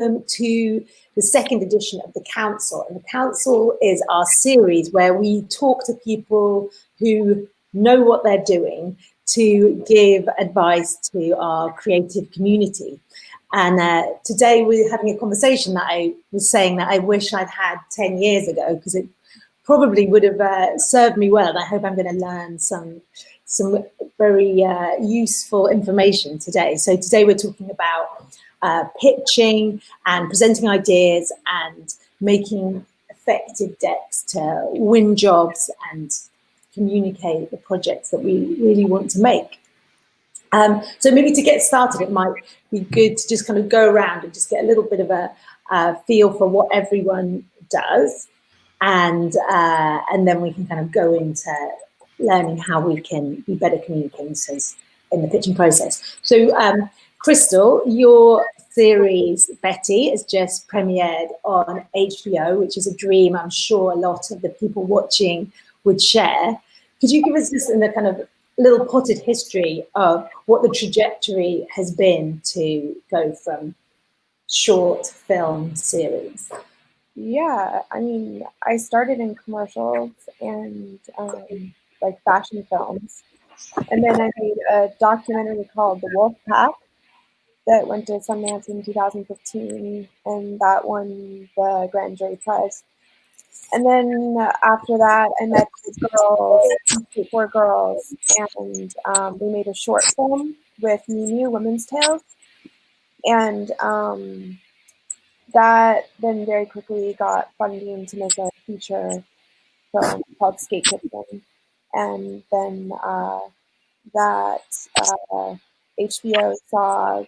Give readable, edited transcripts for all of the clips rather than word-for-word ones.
to the second edition of the Counsel. And the Counsel is our series where we talk to people who know what they're doing to give advice to our creative community. And today we're having a conversation that I was saying that I wish I'd had 10 years ago, because it probably would have served me well. And I hope I'm going to learn some very useful information today. So today we're talking about pitching and presenting ideas and making effective decks to win jobs and communicate the projects that we really want to make. So maybe to get started, it might be good to just kind of go around and just get a little bit of a feel for what everyone does, and then we can kind of go into learning how we can be better communicators in the pitching process. So Crystal, your series Betty has just premiered on HBO, which is a dream I'm sure a lot of the people watching would share. Could you give us just a kind of little potted history of what the trajectory has been to go from short film series? Yeah, I mean, I started in commercials and like fashion films, and then I made a documentary called The Wolfpack that went to Sundance in 2015, and that won the Grand Jury Prize. And then after that, I met these girls, four girls, and we made a short film with Mimi, Women's Tales. And that then very quickly got funding to make a feature film called Skate Kitchen. And then HBO saw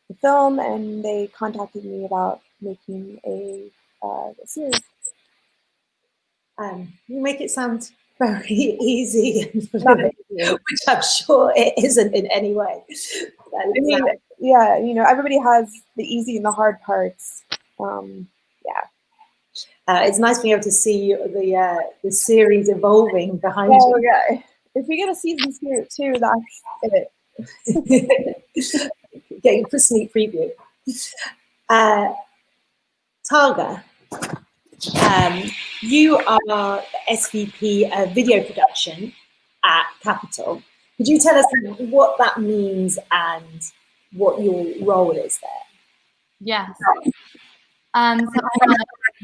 the film, and they contacted me about making a series. You make it sound very easy and fluid, which I'm sure it isn't in any way. I mean, yeah, you know, everybody has the easy and the hard parts. It's nice being able to see the series evolving behind you. Okay. If we get a season 2, that's it. Getting a sneak preview. TARGA. You are SVP Video Production at Capital. Could you tell us what that means and what your role is there? Yes. So I'm a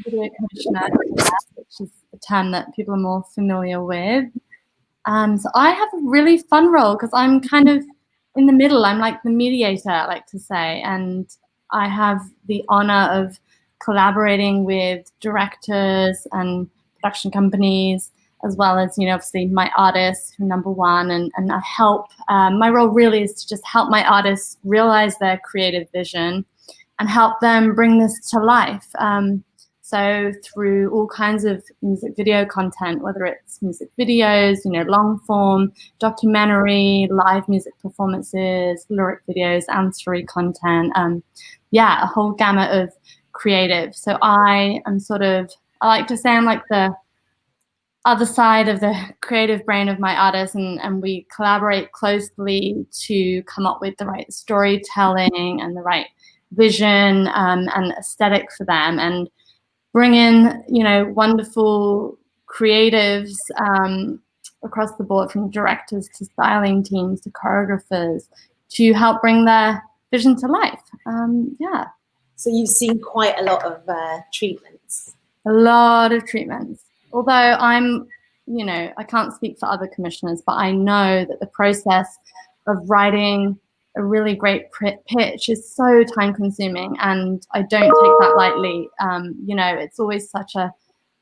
video commissioner, which is a term that people are more familiar with. So I have a really fun role because I'm kind of in the middle. I'm like the mediator, I like to say, and I have the honor of collaborating with directors and production companies, as well as, you know, obviously my artists who are number one, and I help. My role really is to just help my artists realize their creative vision and help them bring this to life. So through all kinds of music video content, whether it's music videos, you know, long form, documentary, live music performances, lyric videos, and story content. Yeah, a whole gamut of creative. So I like to say I'm like the other side of the creative brain of my artists, and we collaborate closely to come up with the right storytelling and the right vision and aesthetic for them, and bring in, you know, wonderful creatives across the board, from directors to styling teams to choreographers, to help bring their vision to life. Yeah. So you've seen quite a lot of treatments. A lot of treatments. Although I'm, you know, I can't speak for other commissioners, but I know that the process of writing a really great pitch is so time consuming, and I don't take that lightly. You know, it's always such a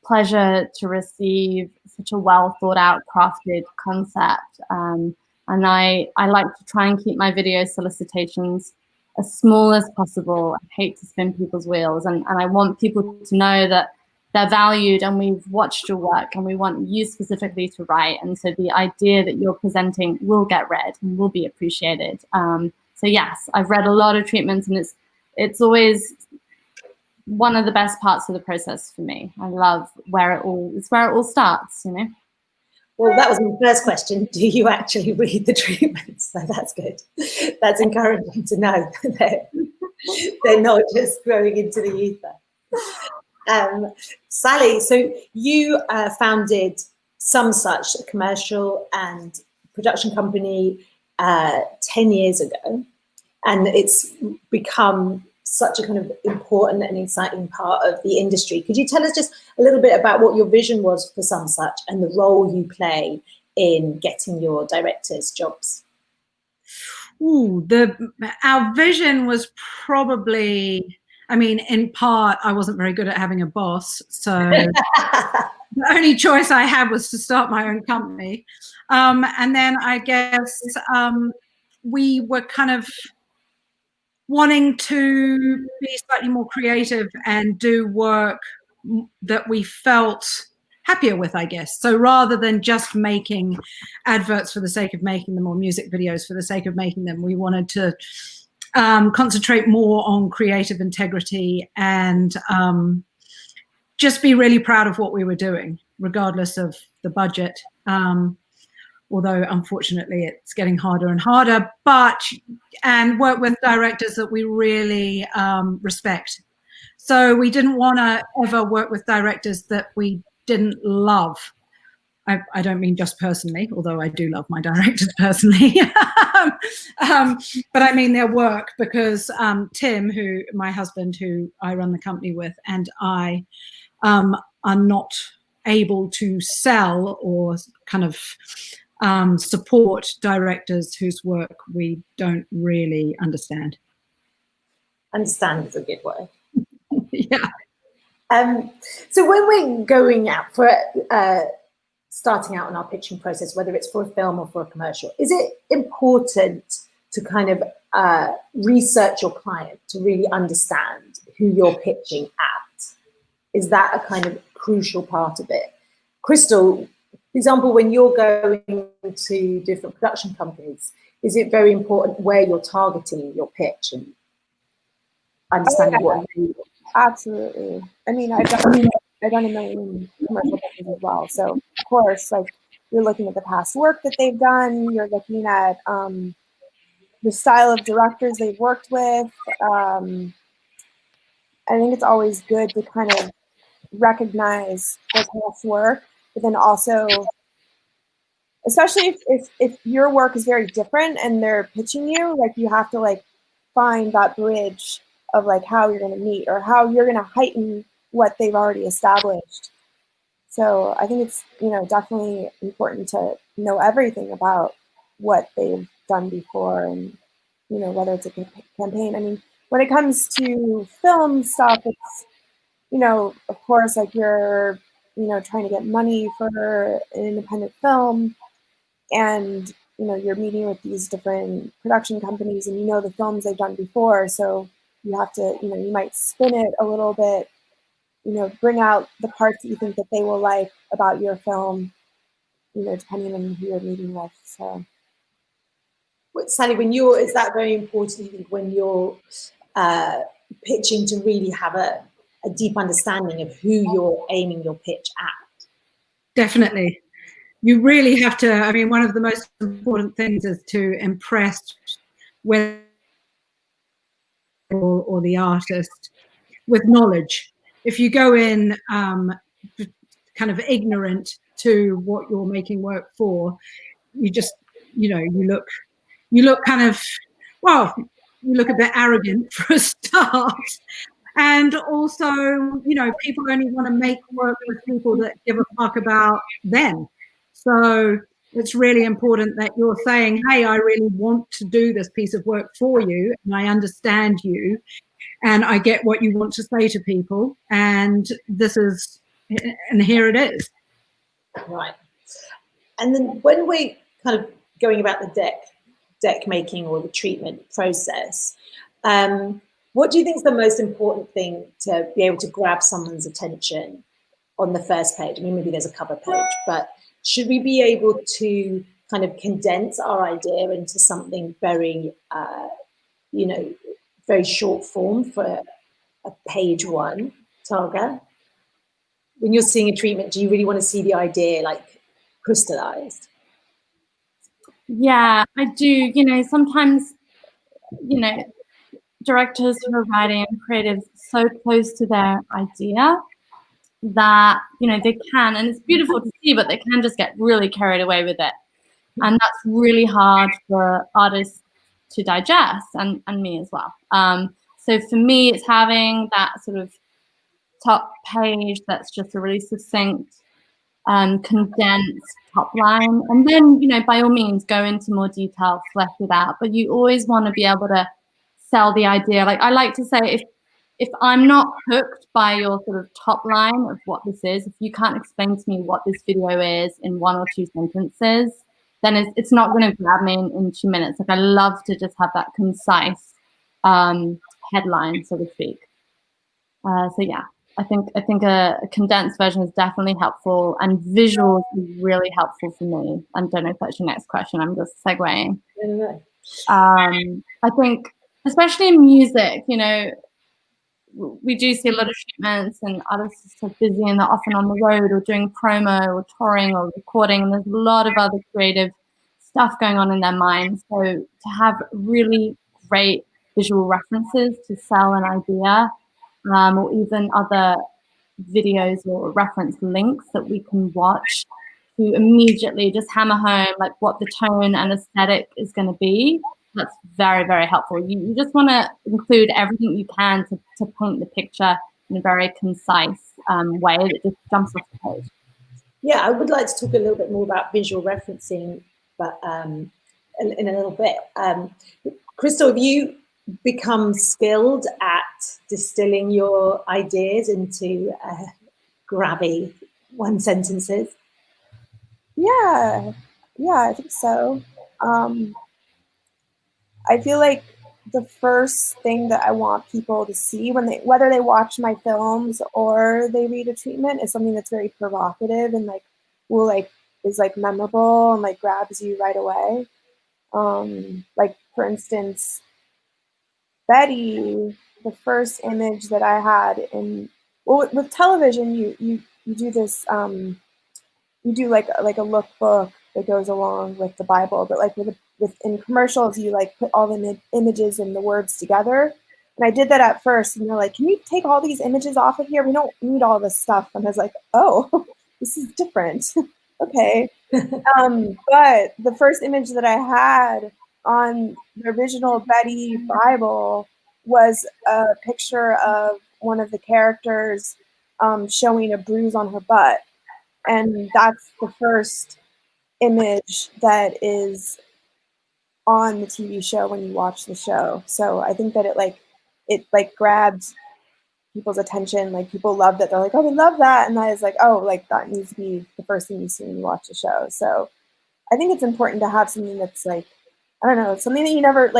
pleasure to receive such a well thought out, crafted concept. And I like to try and keep my video solicitations as small as possible. I hate to spin people's wheels, and I want people to know that they're valued and we've watched your work and we want you specifically to write. And so the idea that you're presenting will get read and will be appreciated. So yes, I've read a lot of treatments, and it's always one of the best parts of the process for me. I love it's where it all starts, you know. Well, that was my first question. Do you actually read the treatments? So that's good. That's encouraging to know. They're not just growing into the ether. Sally, so you founded Somesuch, a commercial and production company, 10 years ago, and it's become such a kind of important and exciting part of the industry. Could you tell us just a little bit about what your vision was for Somesuch and the role you play in getting your directors jobs? Ooh, our vision was probably, I mean, in part, I wasn't very good at having a boss, so the only choice I had was to start my own company. And then I guess we were kind of wanting to be slightly more creative and do work that we felt happier with, I guess. So rather than just making adverts for the sake of making them or music videos for the sake of making them, we wanted to concentrate more on creative integrity and just be really proud of what we were doing, regardless of the budget. Although unfortunately it's getting harder and harder, and work with directors that we really respect. So we didn't want to ever work with directors that we didn't love. I don't mean just personally, although I do love my directors personally. But I mean their work, because Tim, my husband, who I run the company with, and I are not able to sell or kind of support directors whose work we don't really understand. Understand is a good word. Yeah. So when we're going out for starting out in our pitching process, whether it's for a film or for a commercial, is it important to kind of research your client to really understand who you're pitching at? Is that a kind of crucial part of it? Crystal, for example, when you're going to different production companies, is it very important where you're targeting your pitch and understanding what you do? Absolutely. I mean, I've done a million commercial companies as well. So of course, like, you're looking at the past work that they've done. You're looking at the style of directors they've worked with. I think it's always good to kind of recognize their past work, but then also, especially if your work is very different and they're pitching you, like, you have to like find that bridge of like how you're going to meet or how you're going to heighten what they've already established. So I think it's, definitely important to know everything about what they've done before, and, whether it's a campaign. I mean, when it comes to film stuff, it's, of course, like, you're, trying to get money for an independent film, and, you're meeting with these different production companies, and the films they've done before. So you have to, you might spin it a little bit, bring out the parts that you think that they will like about your film, depending on who you're meeting with. So, Sally, is that very important, you think, when you're pitching, to really have a deep understanding of who you're aiming your pitch at? Definitely. You really have to, I mean, one of the most important things is to impress with or the artist with knowledge. If you go in kind of ignorant to what you're making work for, you just, you look kind of, well, you look a bit arrogant for a start. And also, people only want to make work with people that give a fuck about them. So it's really important that you're saying, hey, I really want to do this piece of work for you, and I understand you, and I get what you want to say to people, and here it is. Right. And then when we're kind of going about the deck making or the treatment process, what do you think is the most important thing to be able to grab someone's attention on the first page? I mean, maybe there's a cover page, but should we be able to kind of condense our idea into something very, very short form for a page one TARGA? When you're seeing a treatment, do you really want to see the idea like crystallized? Yeah, I do. Sometimes, directors who are writing and creatives so close to their idea that, you know, they can, and it's beautiful to see, but they can just get really carried away with it. And that's really hard for artists to digest, and me as well. So for me, it's having that sort of top page that's just a really succinct, condensed top line. And then, you know, by all means, go into more detail, flesh it out. But you always want to be able to sell the idea. Like I like to say, if I'm not hooked by your sort of top line of what this is, if you can't explain to me what this video is in 1 or 2 sentences, then it's not going to grab me in 2 minutes. Like I love to just have that concise headline, so to speak. So yeah, I think a condensed version is definitely helpful, and visuals is really helpful for me. I don't know if that's your next question. I'm just segueing. I think, especially in music, you know, we do see a lot of treatments, and artists are so busy and they're often on the road or doing promo or touring or recording, and there's a lot of other creative stuff going on in their minds. So to have really great visual references to sell an idea, or even other videos or reference links that we can watch to immediately just hammer home like what the tone and aesthetic is going to be. That's very, very helpful. You just want to include everything you can to paint the picture in a very concise way that just jumps off the page. Yeah, I would like to talk a little bit more about visual referencing, but in a little bit. Crystal, have you become skilled at distilling your ideas into grabby one sentences? Yeah, I think so. I feel like the first thing that I want people to see whether they watch my films or they read a treatment, is something that's very provocative and is memorable and grabs you right away. Like for instance, Betty, the first image that I had with television, you do this, you do like a lookbook that goes along with the Bible, but in commercials, you put all the images and the words together. And I did that at first, and they're like, "Can you take all these images off of here? We don't need all this stuff." And I was like, "Oh, this is different." Okay. But the first image that I had on the original Betty Bible was a picture of one of the characters showing a bruise on her butt. And that's the first image that is on the TV show when you watch the show. So I think that it grabs people's attention. Like people love that. They're like, "Oh, we love that." And that is that needs to be the first thing you see when you watch the show. So I think it's important to have something that's I don't know, something that you never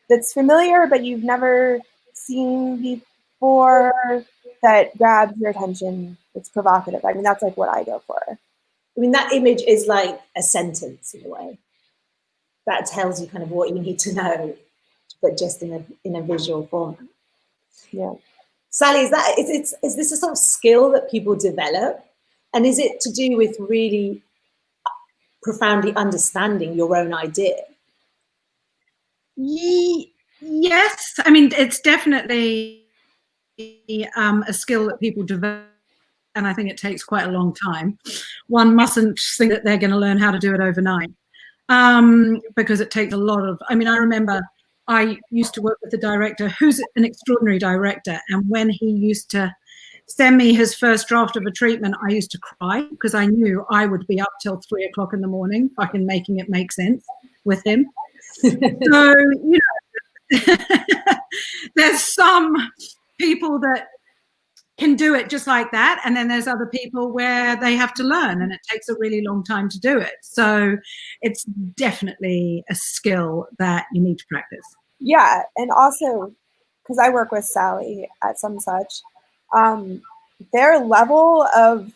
that's familiar, but you've never seen before, that grabs your attention. It's provocative. I mean, that's what I go for. I mean, that image is like a sentence in a way. That tells you kind of what you need to know, but just in a visual form. Yeah. Sally, is this a sort of skill that people develop? And is it to do with really profoundly understanding your own idea? Yes. I mean, it's definitely a skill that people develop, and I think it takes quite a long time. One mustn't think that they're going to learn how to do it overnight, because it takes a lot of, I mean, I remember I used to work with a director who's an extraordinary director, and when he used to send me his first draft of a treatment, I used to cry because I knew I would be up till 3 o'clock in the morning fucking making it make sense with him. So, you know, there's some people that can do it just like that, and then there's other people where they have to learn, and it takes a really long time to do it. So it's definitely a skill that you need to practice. Yeah, and also because I work with Sally at Somesuch, their level of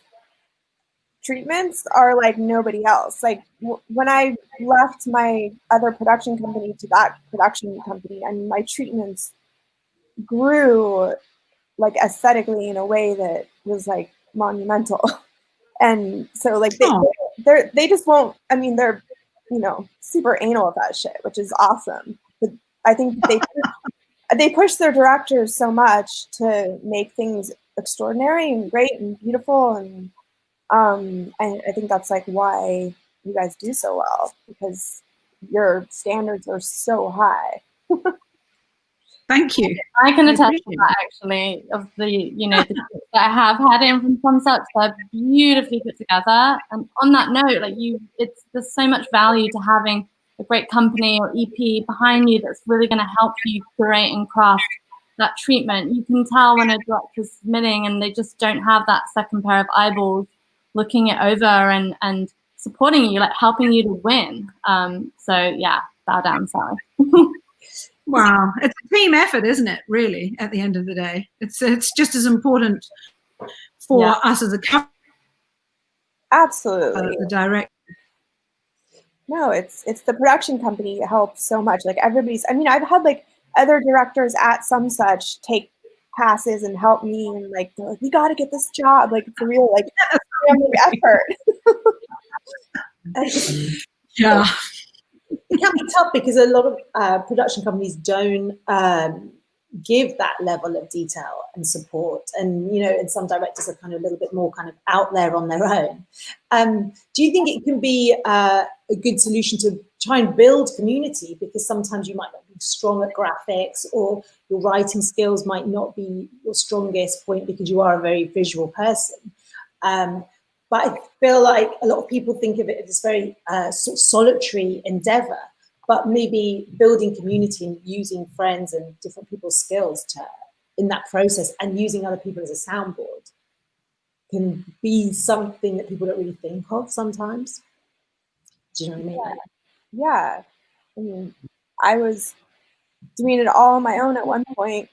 treatments are like nobody else. Like when I left my other production company to that production company, I mean, my treatments grew like aesthetically in a way that was like monumental. And so like they just won't, I mean, they're, you know, super anal with that shit, which is awesome. But I think they they push their directors so much to make things extraordinary and great and beautiful, and I think that's like why you guys do so well, because your standards are so high. Thank you. I can attest to appreciate that, actually, of the, the clips that I have had in from Somesuch. They're beautifully put together. And on that note, like there's so much value to having a great company or EP behind you that's really going to help you curate and craft that treatment. You can tell when a director's submitting and they just don't have that second pair of eyeballs looking it over and supporting you, like helping you to win. So yeah, bow down, Sally. Wow, it's a team effort, isn't it? Really, at the end of the day, it's just as important for us as a company. Absolutely. The director. No, it's the production company that helps so much. Like everybody's. I mean, I've had like other directors at Somesuch take passes and help me, and like they're like, we got to get this job. Like it's a real like family effort. Yeah. It can be tough because a lot of production companies don't give that level of detail and support, and and some directors are kind of a little bit more kind of out there on their own. Do you think it can be a good solution to try and build community, because sometimes you might not be strong at graphics, or your writing skills might not be your strongest point because you are a very visual person? But I feel like a lot of people think of it as this very sort of solitary endeavor, but maybe building community and using friends and different people's skills in that process, and using other people as a soundboard can be something that people don't really think of sometimes. Do you know what I mean? Yeah. I mean, I was doing it all on my own at one point.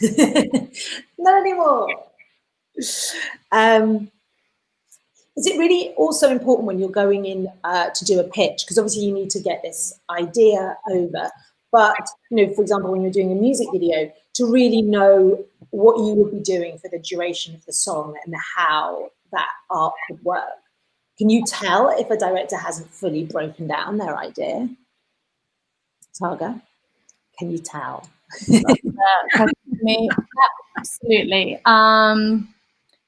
Not anymore. Is it really also important when you're going in to do a pitch? Because obviously you need to get this idea over. But, for example, when you're doing a music video, to really know what you would be doing for the duration of the song and how that art could work. Can you tell if a director hasn't fully broken down their idea? Targa, can you tell? Absolutely.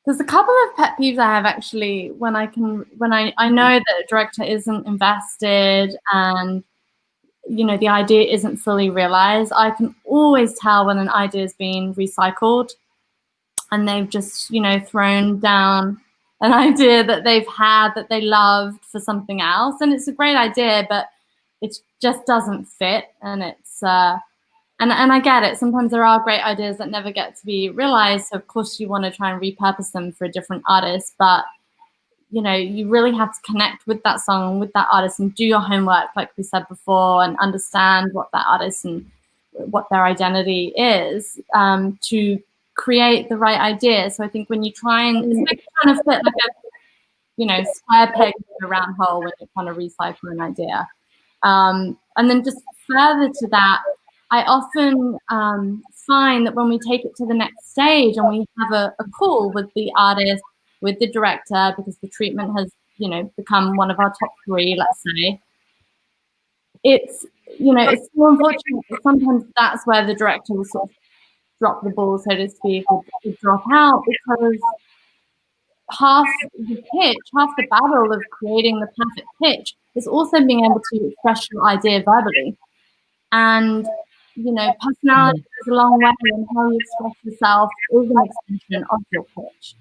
There's a couple of pet peeves I have, actually, when I know that a director isn't invested and the idea isn't fully realized. I can always tell when an idea is being recycled and they've just thrown down an idea that they've had that they loved for something else, and it's a great idea, but it just doesn't fit. And it's and I get it. Sometimes there are great ideas that never get to be realized. So of course you want to try and repurpose them for a different artist, but you really have to connect with that song and with that artist and do your homework, like we said before, and understand what that artist and what their identity is to create the right idea. So I think when you try and it's like trying to fit like a square peg in a round hole when you're trying to recycle an idea. And then just further to that, I often find that when we take it to the next stage and we have a call with the artist, with the director, because the treatment has, become one of our top 3, let's say, it's so unfortunate that sometimes that's where the director will sort of drop the ball, so to speak, or drop out, because half the pitch, half the battle of creating the perfect pitch is also being able to express your idea verbally. And personality goes a long way, and how you express yourself is an extension of your pitch.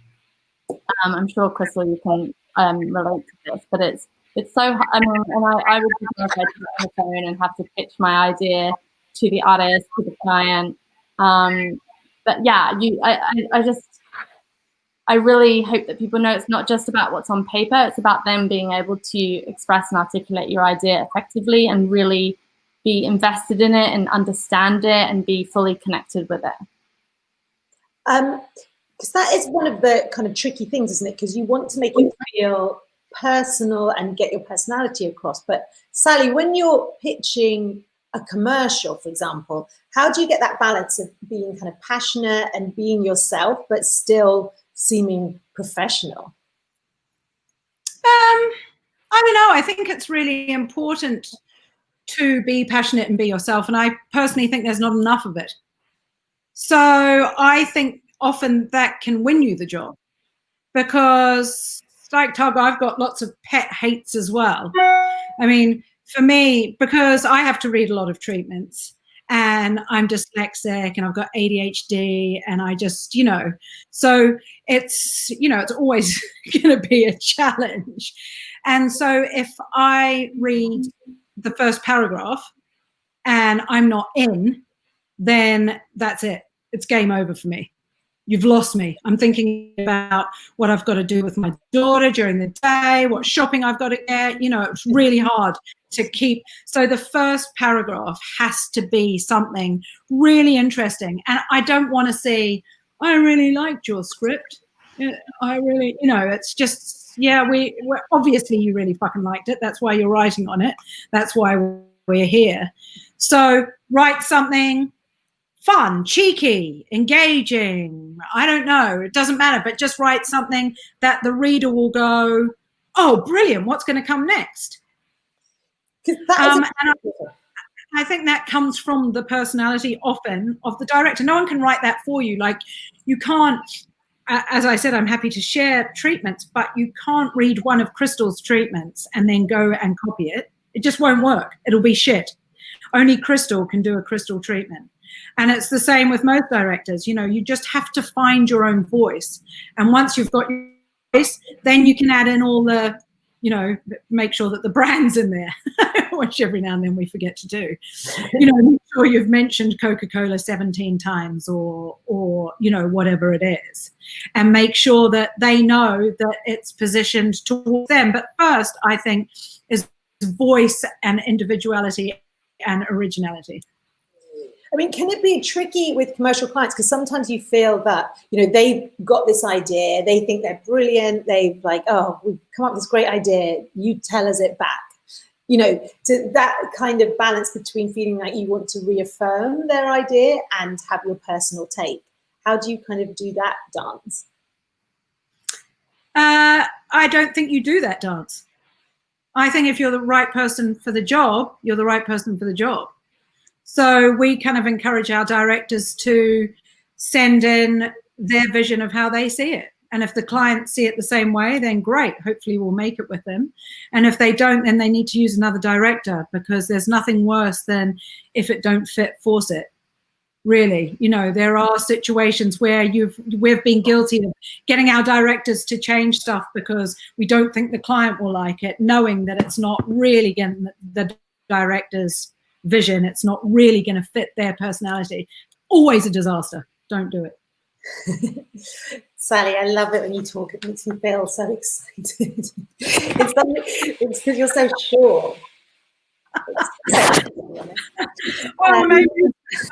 I'm sure, Crystal, you can relate to this, but it's so, I mean, and I would be terrified to get on the phone and have to pitch my idea to the artist, to the client. But yeah, I really hope that people know it's not just about what's on paper, it's about them being able to express and articulate your idea effectively and really be invested in it and understand it and be fully connected with it. Because that is one of the kind of tricky things, isn't it? Because you want to make it feel personal and get your personality across. But Sally, when you're pitching a commercial, for example, how do you get that balance of being kind of passionate and being yourself, but still seeming professional? I don't know. I think it's really important to be passionate and be yourself. And I personally think there's not enough of it. So I think often that can win you the job, because like TARGA, I've got lots of pet hates as well. I mean, for me, because I have to read a lot of treatments, and I'm dyslexic and I've got ADHD, and I just, so it's, it's always going to be a challenge. And so if I read the first paragraph and I'm not in, then that's it. It's game over for me. You've lost me. I'm thinking about what I've got to do with my daughter during the day, what shopping I've got to get. It's really hard to keep. So the first paragraph has to be something really interesting. And I don't want to see, I really liked your script. I really, it's just, yeah, we're obviously you really fucking liked it. That's why you're writing on it. That's why we're here. So write something fun, cheeky, engaging. I don't know. It doesn't matter, but just write something that the reader will go, oh, brilliant. What's going to come next? I think that comes from the personality often of the director. No one can write that for you. Like, you can't, as I said, I'm happy to share treatments, but you can't read one of Crystal's treatments and then go and copy it. It just won't work. It'll be shit. Only Crystal can do a Crystal treatment. And it's the same with most directors. You just have to find your own voice. And once you've got your voice, then you can add in all the, make sure that the brand's in there, which every now and then we forget to do. Make sure you've mentioned Coca-Cola 17 times or whatever it is. And make sure that they know that it's positioned towards them. But first, I think, is voice and individuality and originality. I mean, can it be tricky with commercial clients? Because sometimes you feel that, they've got this idea, they think they're brilliant, they've like, oh, we've come up with this great idea, you tell us it back. To that kind of balance between feeling like you want to reaffirm their idea and have your personal take. How do you kind of do that dance? I don't think you do that dance. I think if you're the right person for the job, you're the right person for the job. So we kind of encourage our directors to send in their vision of how they see it. And if the clients see it the same way, then great. Hopefully we'll make it with them. And if they don't, then they need to use another director, because there's nothing worse than if it don't fit, force it. Really, there are situations where we've been guilty of getting our directors to change stuff because we don't think the client will like it, knowing that it's not really getting the director's vision. It's not really going to fit their personality. Always a disaster. Don't do it. Sally, I love it when you talk. It makes me feel so excited. It's because you're so sure. Well, maybe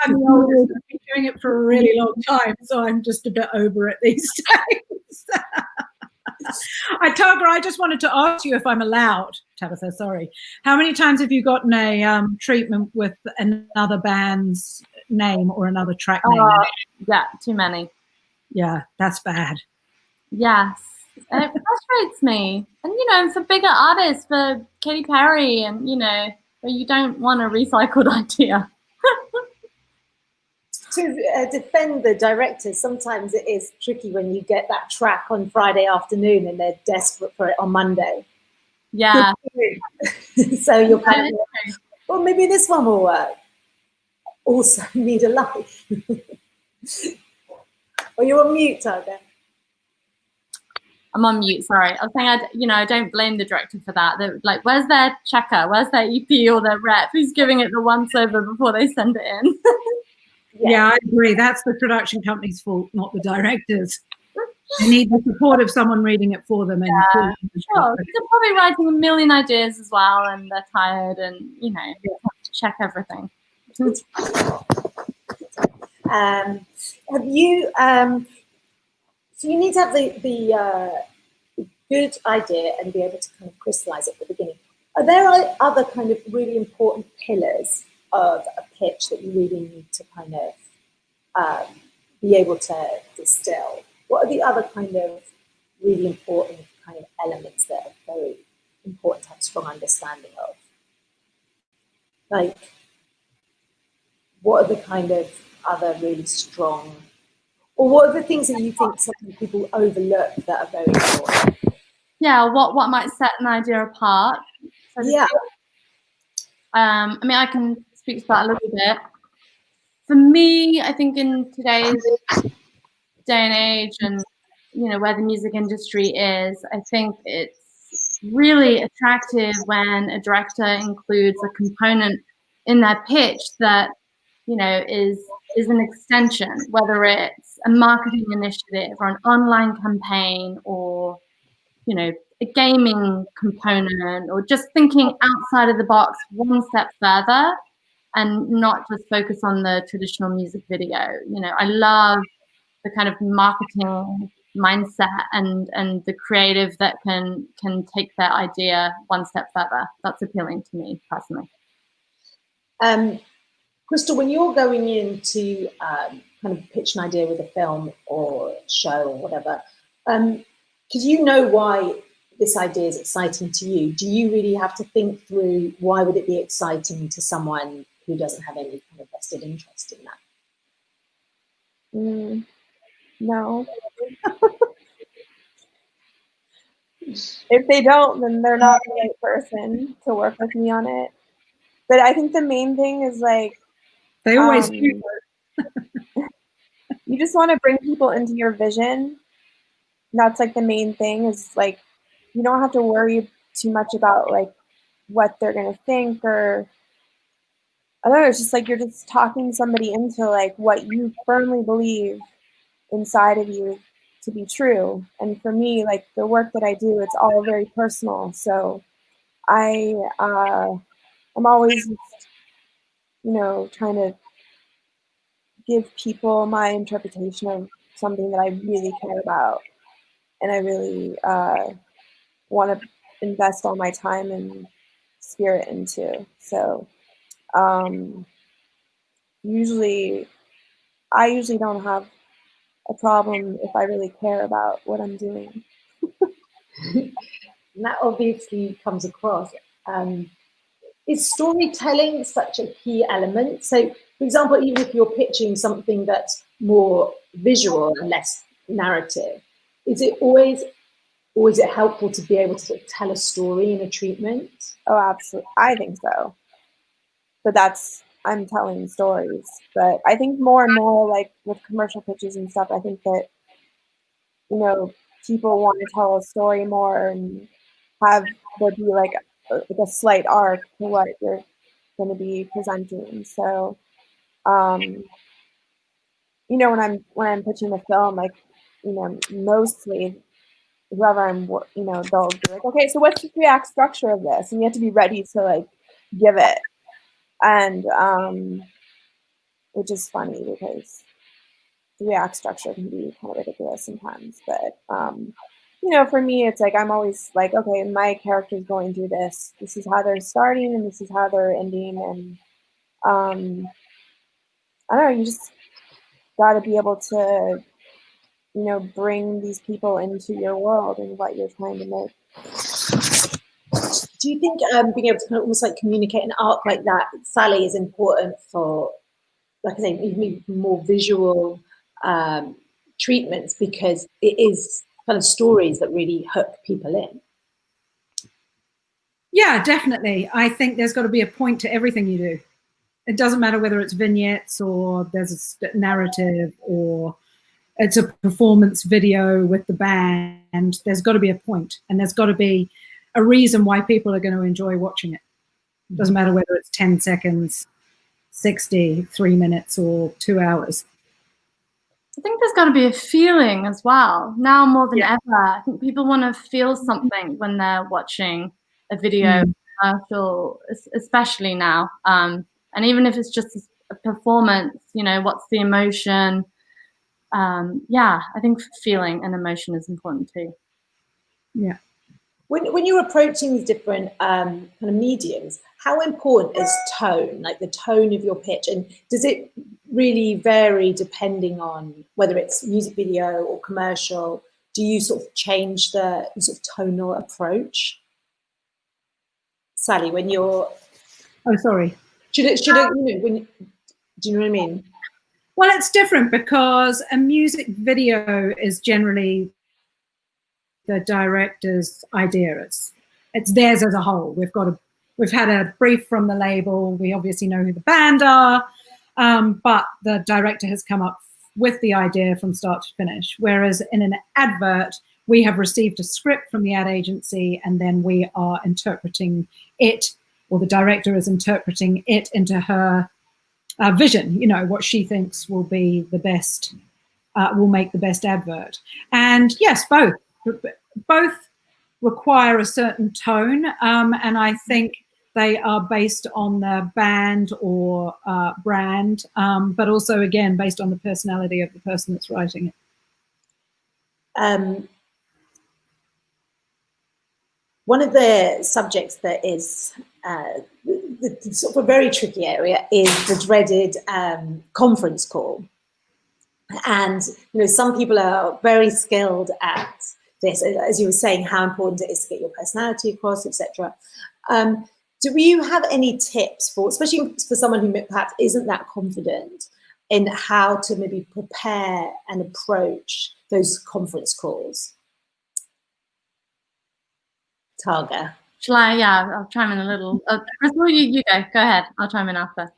I'm been doing it for a really long time, so I'm just a bit over it these days. TARGA, I just wanted to ask you, if I'm allowed, Tabitha, sorry. How many times have you gotten a treatment with another band's name or another track name? Yeah, too many. Yeah, that's bad. Yes. And it frustrates me. And, for bigger artists, for Katy Perry and, where you don't want a recycled idea. To defend the directors, sometimes it is tricky when you get that track on Friday afternoon and they're desperate for it on Monday. Yeah. So you're kind of, well, maybe this one will work. Also need a life. Or you're on mute, TARGA. I'm on mute, sorry. I was saying, I don't blame the director for that. They're like, where's their checker? Where's their EP or their rep? Who's giving it the once over before they send it in? Yeah, I agree. That's the production company's fault, not the directors. They need the support of someone reading it for them. And sure. They're probably writing a million ideas as well, and they're tired, and you have to check everything. Have you? So you need to have the good idea and be able to kind of crystallize it at the beginning. Are there other kind of really important pillars of a pitch that you really need to kind of be able to distill? What are the other kind of really important kind of elements that are very important to have a strong understanding of? Like, what are the kind of other really strong, or what are the things that you think some people overlook that are very important? Yeah, what might set an idea apart? So Yeah. I mean, I can speak to that a little bit. For me, I think in today's day and age, and you know where the music industry is, I think it's really attractive when a director includes a component in their pitch that you know is an extension, whether it's a marketing initiative or an online campaign, or you know a gaming component, or just thinking outside of the box one step further and not just focus on the traditional music video. You know, I love the kind of marketing mindset and the creative that can take their idea one step further. That's appealing to me personally. Crystal, when you're going into kind of pitch an idea with a film or show or whatever, because you know why this idea is exciting to you, do you really have to think through why would it be exciting to someone who doesn't have any kind of vested interest in that? No. If they don't, then they're not the right person to work with me on it. But I think the main thing is like, They always do. You just want to bring people into your vision. That's like the main thing, is like, you don't have to worry too much about like what they're going to think, or I don't know. It's just like you're just talking somebody into like what you firmly believe inside of you to be true. And for me, like the work that I do, it's all very personal. So I'm always, you know, trying to give people my interpretation of something that I really care about, and I really want to invest all my time and spirit into. So usually don't have a problem if I really care about what I'm doing. And that obviously comes across. Is storytelling such a key element? So, for example, even if you're pitching something that's more visual and less narrative, is it always, or is it helpful to be able to sort of tell a story in a treatment? Oh, absolutely. I think so. But I'm telling stories. But I think more and more, like with commercial pitches and stuff, I think that, you know, people want to tell a story more and have there be like a slight arc to what you're going to be presenting. So, you know, when I'm pitching a film, like, you know, mostly whoever you know, they'll be like, okay, so what's the 3-act structure of this? And you have to be ready to like give it. And which is funny because 3-act structure can be kind of ridiculous sometimes. But you know, for me, it's like I'm always like, okay, my character's going through this. This is how they're starting, and this is how they're ending. And I don't know, you just got to be able to, you know, bring these people into your world and what you're trying to make. Do you think being able to kind of almost like communicate an arc like that, Sally, is important for, like I say, even more visual treatments, because it is kind of stories that really hook people in? Yeah, definitely. I think there's got to be a point to everything you do. It doesn't matter whether it's vignettes or there's a narrative or it's a performance video with the band. There's got to be a point, and there's got to be a reason why people are going to enjoy watching it. It doesn't matter whether it's 10 seconds, 60, 3 minutes, or 2 hours. I think there's got to be a feeling as well. Now more than ever, I think people want to feel something when they're watching a video commercial, especially now. And even if it's just a performance, you know, what's the emotion? Yeah, I think feeling and emotion is important too. Yeah. When you're approaching these different kind of mediums, how important is tone, like the tone of your pitch? And does it really vary depending on whether it's music video or commercial? Do you sort of change the sort of tonal approach? Sally, when you're... Oh, sorry. Should it, you know, when, do you know what I mean? Well, it's different because a music video is generally the director's idea. It's theirs as a whole. We've had a brief from the label. We obviously know who the band are, but the director has come up with the idea from start to finish. Whereas in an advert, we have received a script from the ad agency, and then we are interpreting it, or the director is interpreting it into her vision, you know, what she thinks will be the best, will make the best advert. And yes, both require a certain tone, and I think they are based on the band or brand, but also, again, based on the personality of the person that's writing it. One of the subjects that is the sort of a very tricky area is the dreaded conference call. And, you know, some people are very skilled at this, as you were saying, how important it is to get your personality across, etc. Do you have any tips for, especially for someone who perhaps isn't that confident in how to maybe prepare and approach those conference calls? Targa. Shall I? Yeah, I'll chime in a little. Crystal, you go. Go ahead. I'll chime in after.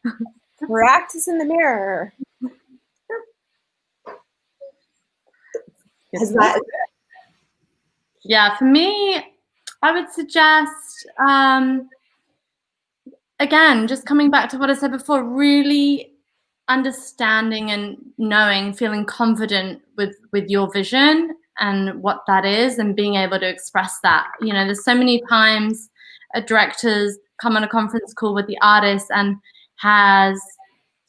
Practice in the mirror. Has that? Yeah, for me, I would suggest, again, just coming back to what I said before, really understanding and knowing, feeling confident with your vision and what that is, and being able to express that. You know, there's so many times directors come on a conference call with the artist and has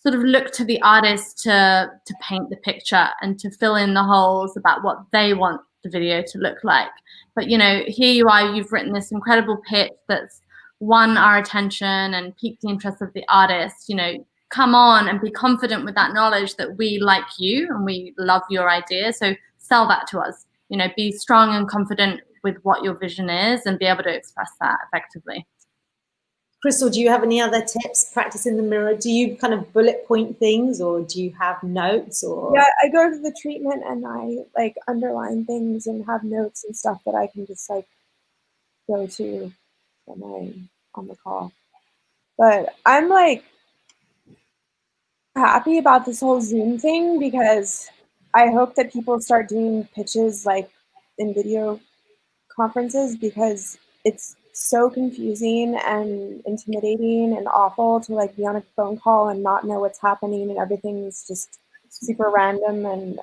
sort of looked to the artist to paint the picture and to fill in the holes about what they want the video to look like. But, you know, here you are, you've written this incredible pitch that's won our attention and piqued the interest of the artist. You know, come on and be confident with that knowledge that we like you and we love your idea. So sell that to us. You know, be strong and confident with what your vision is and be able to express that effectively. Crystal, do you have any other tips? Practice in the mirror. Do you kind of bullet point things, or do you have notes? Or yeah, I go to the treatment and I like underline things and have notes and stuff that I can just like go to when I'm on the call. But I'm like happy about this whole Zoom thing because I hope that people start doing pitches like in video conferences, because it's so confusing and intimidating and awful to like be on a phone call and not know what's happening and everything's just super random. And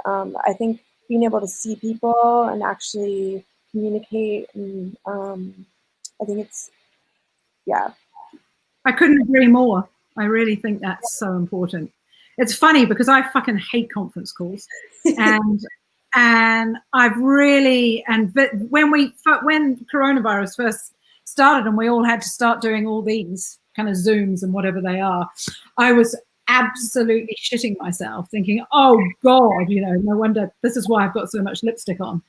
I think being able to see people and actually communicate, and I think it's, yeah. I couldn't agree more. I really think that's so important. It's funny because I fucking hate conference calls, and I've really, and when coronavirus first started and we all had to start doing all these kind of Zooms and whatever they are, I was absolutely shitting myself thinking, oh God, you know, no wonder, this is why I've got so much lipstick on.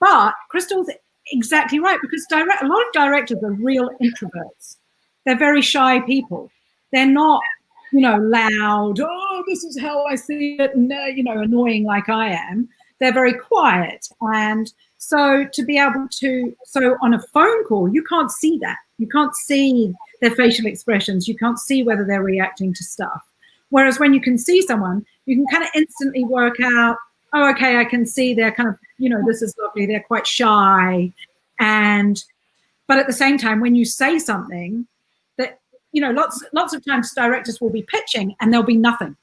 But Crystal's exactly right, because a lot of directors are real introverts. They're very shy people. They're not, you know, loud, oh, this is how I see it, and, you know, annoying like I am. They're very quiet. And so to be able to, so on a phone call, you can't see that. You can't see their facial expressions. You can't see whether they're reacting to stuff. Whereas when you can see someone, you can kind of instantly work out, oh, okay, I can see they're kind of, you know, this is lovely. They're quite shy. But at the same time, when you say something that, you know, lots of times directors will be pitching and there'll be nothing.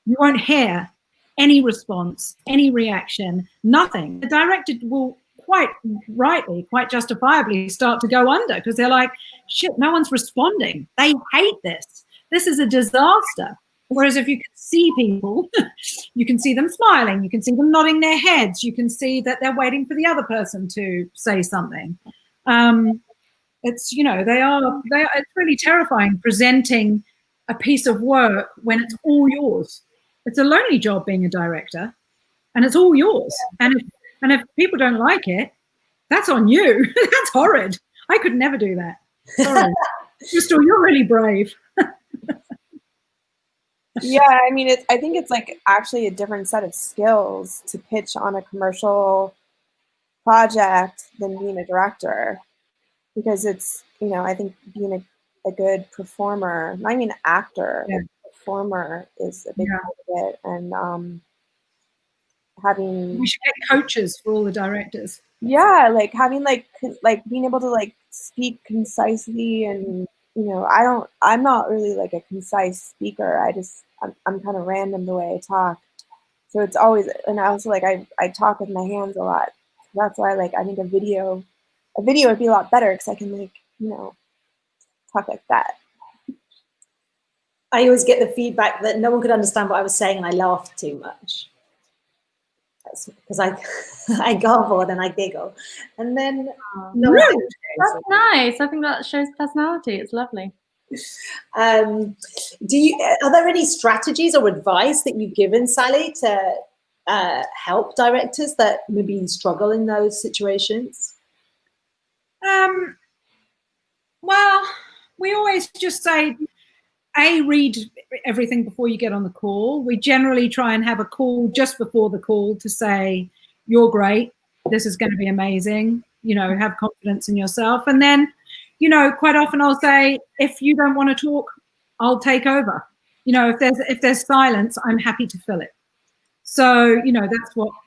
You won't hear any response, any reaction, nothing. The director will quite rightly, quite justifiably start to go under because they're like, shit, no one's responding. They hate this. This is a disaster. Whereas if you can see people, you can see them smiling, you can see them nodding their heads, you can see that they're waiting for the other person to say something. It's, you know, it's really terrifying presenting a piece of work when it's all yours. It's a lonely job being a director, and it's all yours. And if people don't like it, that's on you. That's horrid. I could never do that. Sorry. Crystal, you're really brave. Yeah, I mean, I think it's like actually a different set of skills to pitch on a commercial project than being a director, because it's, you know, I think being a good performer, not even actor, Yeah. performer is a big Yeah. part of it, and having, We should get coaches for all the directors. yeah, like having like being able to like speak concisely, and you know, I'm not really like a concise speaker. I'm kind of random the way I talk. So it's always, and I also like, I talk with my hands a lot. That's why like, I think a video would be a lot better because I can like, you know, talk like that. I always get the feedback that no one could understand what I was saying and I laughed too much. That's because I garble and I giggle. And then no one Really? That's nice. I think that shows personality. It's lovely. are there any strategies or advice that you've given, Sally, to help directors that maybe struggle in those situations? Well, we always just say, read everything before you get on the call. We generally try and have a call just before the call to say, you're great, this is going to be amazing, you know, have confidence in yourself. And then, you know, quite often I'll say, if you don't want to talk, I'll take over. You know, if there's silence, I'm happy to fill it. So, you know,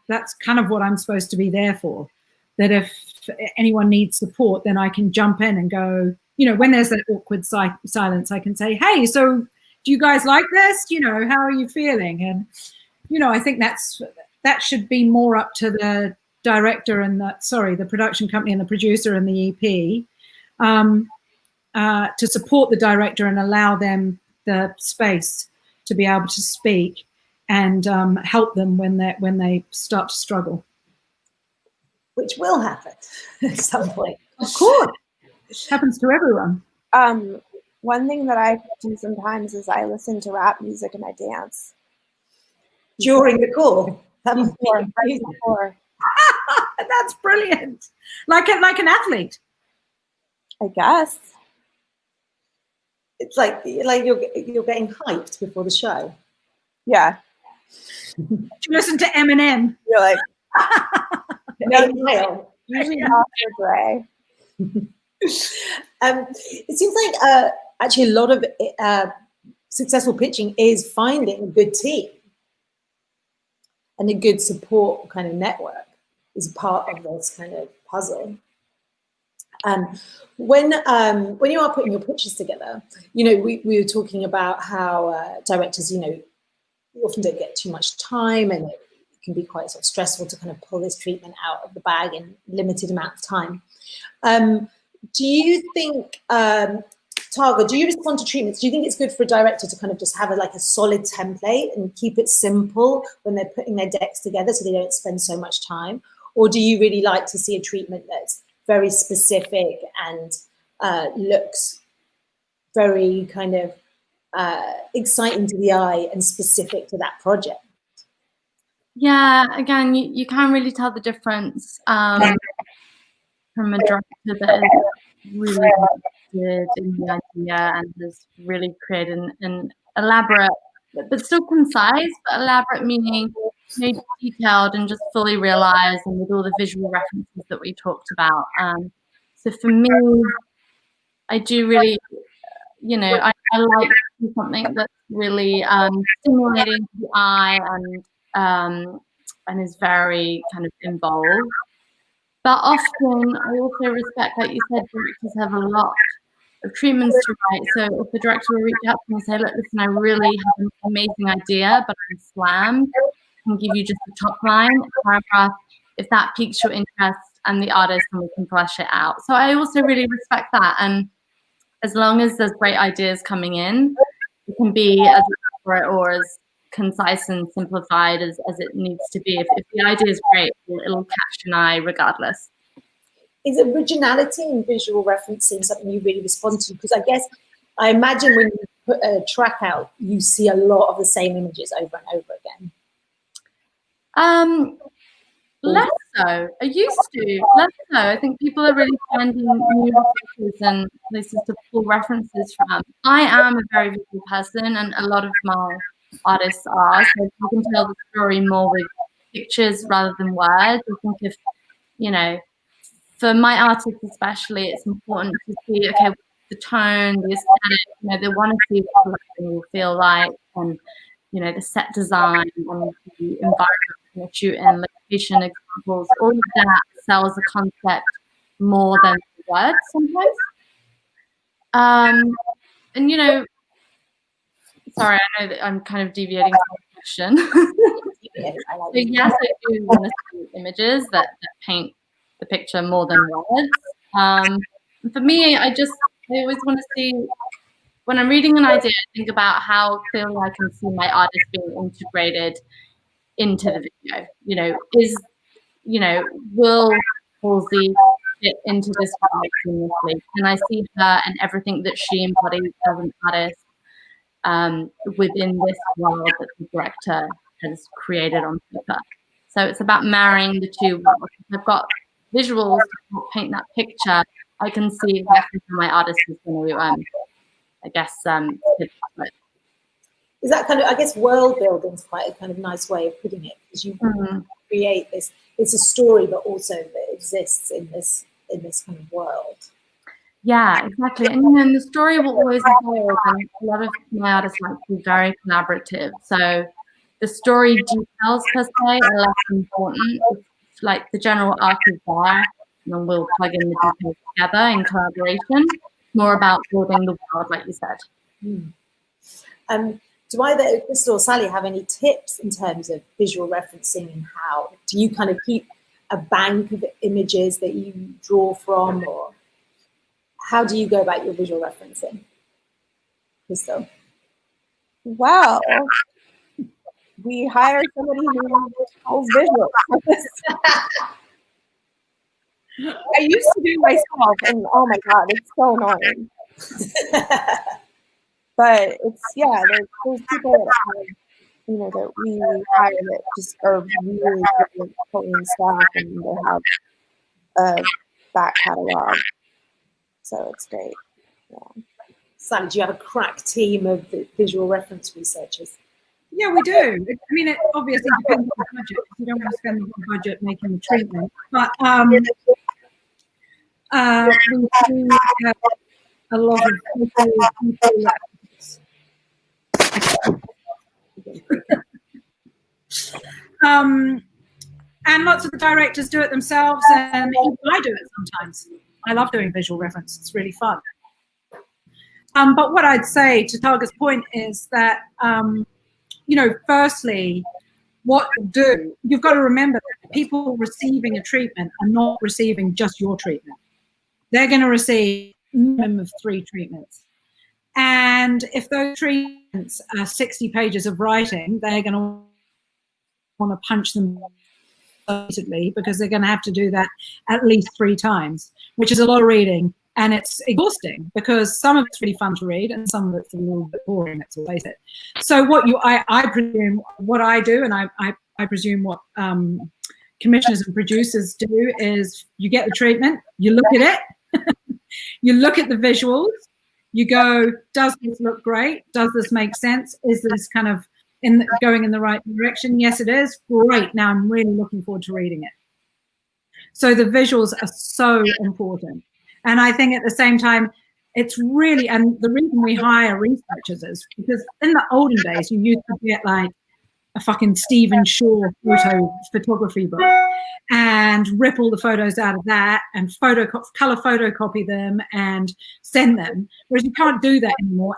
that's kind of what I'm supposed to be there for. That if anyone needs support, then I can jump in and go, you know, when there's that awkward silence, I can say, hey, so do you guys like this? You know, how are you feeling? And, you know, I think that should be more up to the director and the production company and the producer and the EP to support the director and allow them the space to be able to speak and help them when they start to struggle. Which will happen at some point. Of course. It happens to everyone. One thing that I do sometimes is I listen to rap music and I dance. During the call? Before. That's brilliant. Like an athlete. I guess. It's like you're getting hyped before the show. Yeah. Do you listen to Eminem? You're like, no, usually Dr. Dre. It seems like actually a lot of successful pitching is finding a good team and a good support kind of network is part of this kind of puzzle. When you are putting your pitches together, you know, we were talking about how directors, you know, often don't get too much time, and it can be quite sort of stressful to kind of pull this treatment out of the bag in limited amount of time. Do you think, Targa, do you respond to treatments? Do you think it's good for a director to kind of just have a solid template and keep it simple when they're putting their decks together so they don't spend so much time? Or do you really like to see a treatment that's very specific and looks very kind of exciting to the eye and specific to that project? Yeah, again, you can really tell the difference from a director that is really interested in the idea and has really created an elaborate, but still concise, but elaborate, meaning maybe detailed and just fully realized, and with all the visual references that we talked about. So for me, I do really, you know, I like to see something that's really stimulating to the eye and is very kind of involved. But often I also respect, like you said, directors have a lot of treatments to write. So if the director will reach out to me and say, look, listen, I really have an amazing idea, but I'm slammed, I can give you just a top line, a paragraph, if that piques your interest, and the artist, and we can flesh it out. So I also really respect that. And as long as there's great ideas coming in, it can be as elaborate or as concise and simplified as it needs to be. If the idea is great, it'll catch an eye regardless. Is originality and visual referencing something you really respond to? Because I imagine when you put a track out, you see a lot of the same images over and over again. Less so. I used to, less so. I think people are really finding new references and places to pull references from. I am a very visual person, and a lot of my artists are, so you can tell the story more with pictures rather than words. I think if, you know, for my artists especially, it's important to see, okay, the tone, the aesthetic, you know, they want to see what the will feel like, and, you know, the set design and the environment and the shoot in, location examples, all of that sells a concept more than words sometimes. And, you know, sorry, I know that I'm kind of deviating from the question. So yes, I do want to see images that paint the picture more than words. For me, I always want to see, when I'm reading an idea, I think about how clearly I can see my artist being integrated into the video. You know, will Halsey fit into this world seamlessly? Can I see her and everything that she embodies as an artist within this world that the director has created on paper? So it's about marrying the two worlds. If I've got visuals to paint that picture, I can see exactly how my artist is going to, I guess, is that kind of, I guess, world building is quite a kind of nice way of putting it, because you create this, it's a story, but also that exists in this kind of world. Yeah, exactly. And then the story will always evolve, and a lot of my artists like to be very collaborative. So the story details per se are less important. If, like, the general arc is there, and then we'll plug in the details together in collaboration. More about building the world, like you said. Do either Crystal or Sally have any tips in terms of visual referencing, and how do you kind of keep a bank of images that you draw from, or how do you go about your visual referencing, Crystal? Well, we hire somebody who pulls visuals. I used to do myself, and oh my god, it's so annoying. But it's, yeah, there's people that have, you know, that we hire that just are really good at pulling stuff, and they have a back catalog, so it's great. Yeah. Sally, do you have a crack team of visual reference researchers? Yeah, we do. I mean, it obviously depends on the budget. You don't want to spend the whole budget making the treatment, but we do have a lot of people and lots of the directors do it themselves, and even I do it sometimes. I love doing visual reference. It's really fun. But what I'd say, to Targa's point, is that, you know, firstly, you've got to remember that people receiving a treatment are not receiving just your treatment. They're going to receive a minimum of 3 treatments. And if those treatments are 60 pages of writing, they're going to want to punch them repeatedly, because they're going to have to do that at least 3 times, which is a lot of reading. And it's exhausting, because some of it's really fun to read and some of it's a little bit boring, let's face it. So I presume what I do, and I presume what commissioners and producers do, is you get the treatment, you look at it, you look at the visuals, you go, does this look great? Does this make sense? Is this kind of going in the right direction? Yes, it is. Great. Now I'm really looking forward to reading it. So the visuals are so important. And I think at the same time, it's really, and the reason we hire researchers is because in the olden days, you used to get like a fucking Stephen Shaw photography book and rip all the photos out of that and color photocopy them and send them. Whereas you can't do that anymore.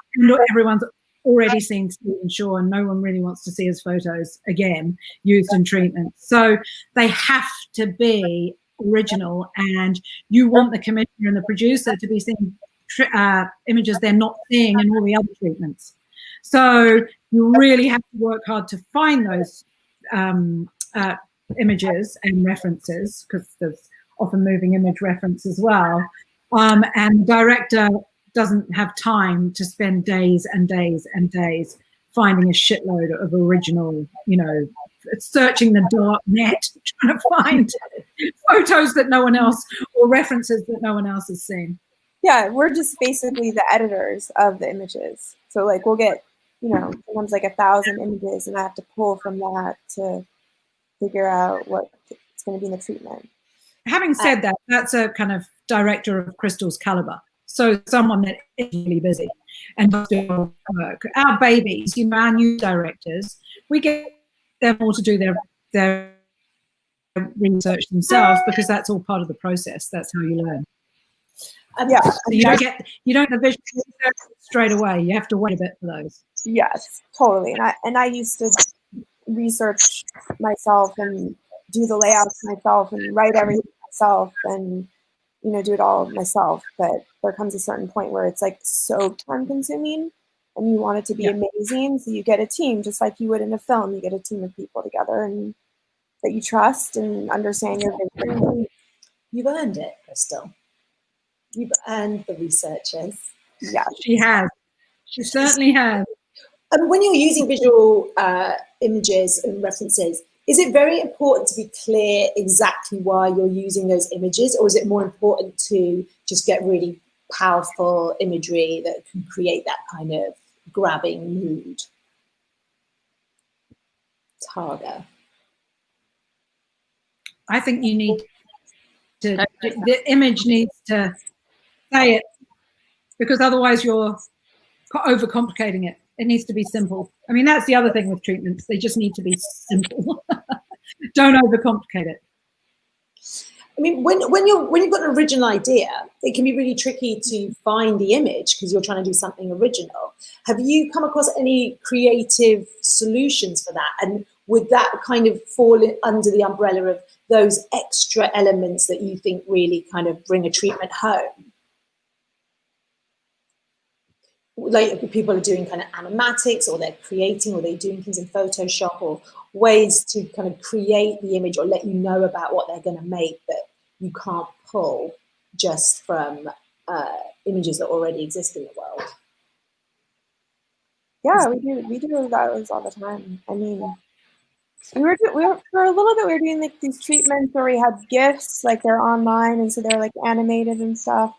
Everyone's already seen Stephen Shaw, and no one really wants to see his photos again used in treatment. So they have to be original, and you want the commissioner and the producer to be seeing images they're not seeing in all the other treatments. So you really have to work hard to find those images and references, because there's often moving image reference as well. And the director doesn't have time to spend days and days and days finding a shitload of original, you know, searching the dark net, trying to find photos that no one else, or references that no one else has seen. Yeah, we're just basically the editors of the images. So like we'll get, sometimes like 1,000 images, and I have to pull from that to figure out what's going to be in the treatment. Having said that, that's a kind of director of Crystal's caliber. So someone that is really busy and does do work. Our babies, our new directors, we get them all to do their research themselves, because that's all part of the process. That's how you learn. Yeah, so you don't have vision straight away. You have to wait a bit for those. Yes, totally. And I used to research myself and do the layouts myself and write everything myself and do it all myself. But there comes a certain point where it's like so time consuming and you want it to be amazing. So you get a team, just like you would in a film. You get a team of people together and that you trust and understand your vision. You've earned it, Crystal. You've earned the researchers. Yeah, she has. She certainly has. When you're using visual images and references, is it very important to be clear exactly why you're using those images, or is it more important to just get really powerful imagery that can create that kind of grabbing mood? TARGA. I think you need to, the image needs to say it, because otherwise you're overcomplicating it. It needs to be simple. I mean, that's the other thing with treatments. They just need to be simple. Don't overcomplicate it. I mean, when you've got an original idea, it can be really tricky to find the image because you're trying to do something original. Have you come across any creative solutions for that? And would that kind of fall under the umbrella of those extra elements that you think really kind of bring a treatment home? Like people are doing kind of animatics, or they're creating, or they're doing things in Photoshop, or ways to kind of create the image or let you know about what they're going to make that you can't pull just from images that already exist in the world. Yeah, we do those all the time. I mean, we were for a little bit we were doing like these treatments where we had GIFs, like they're online and so they're like animated and stuff.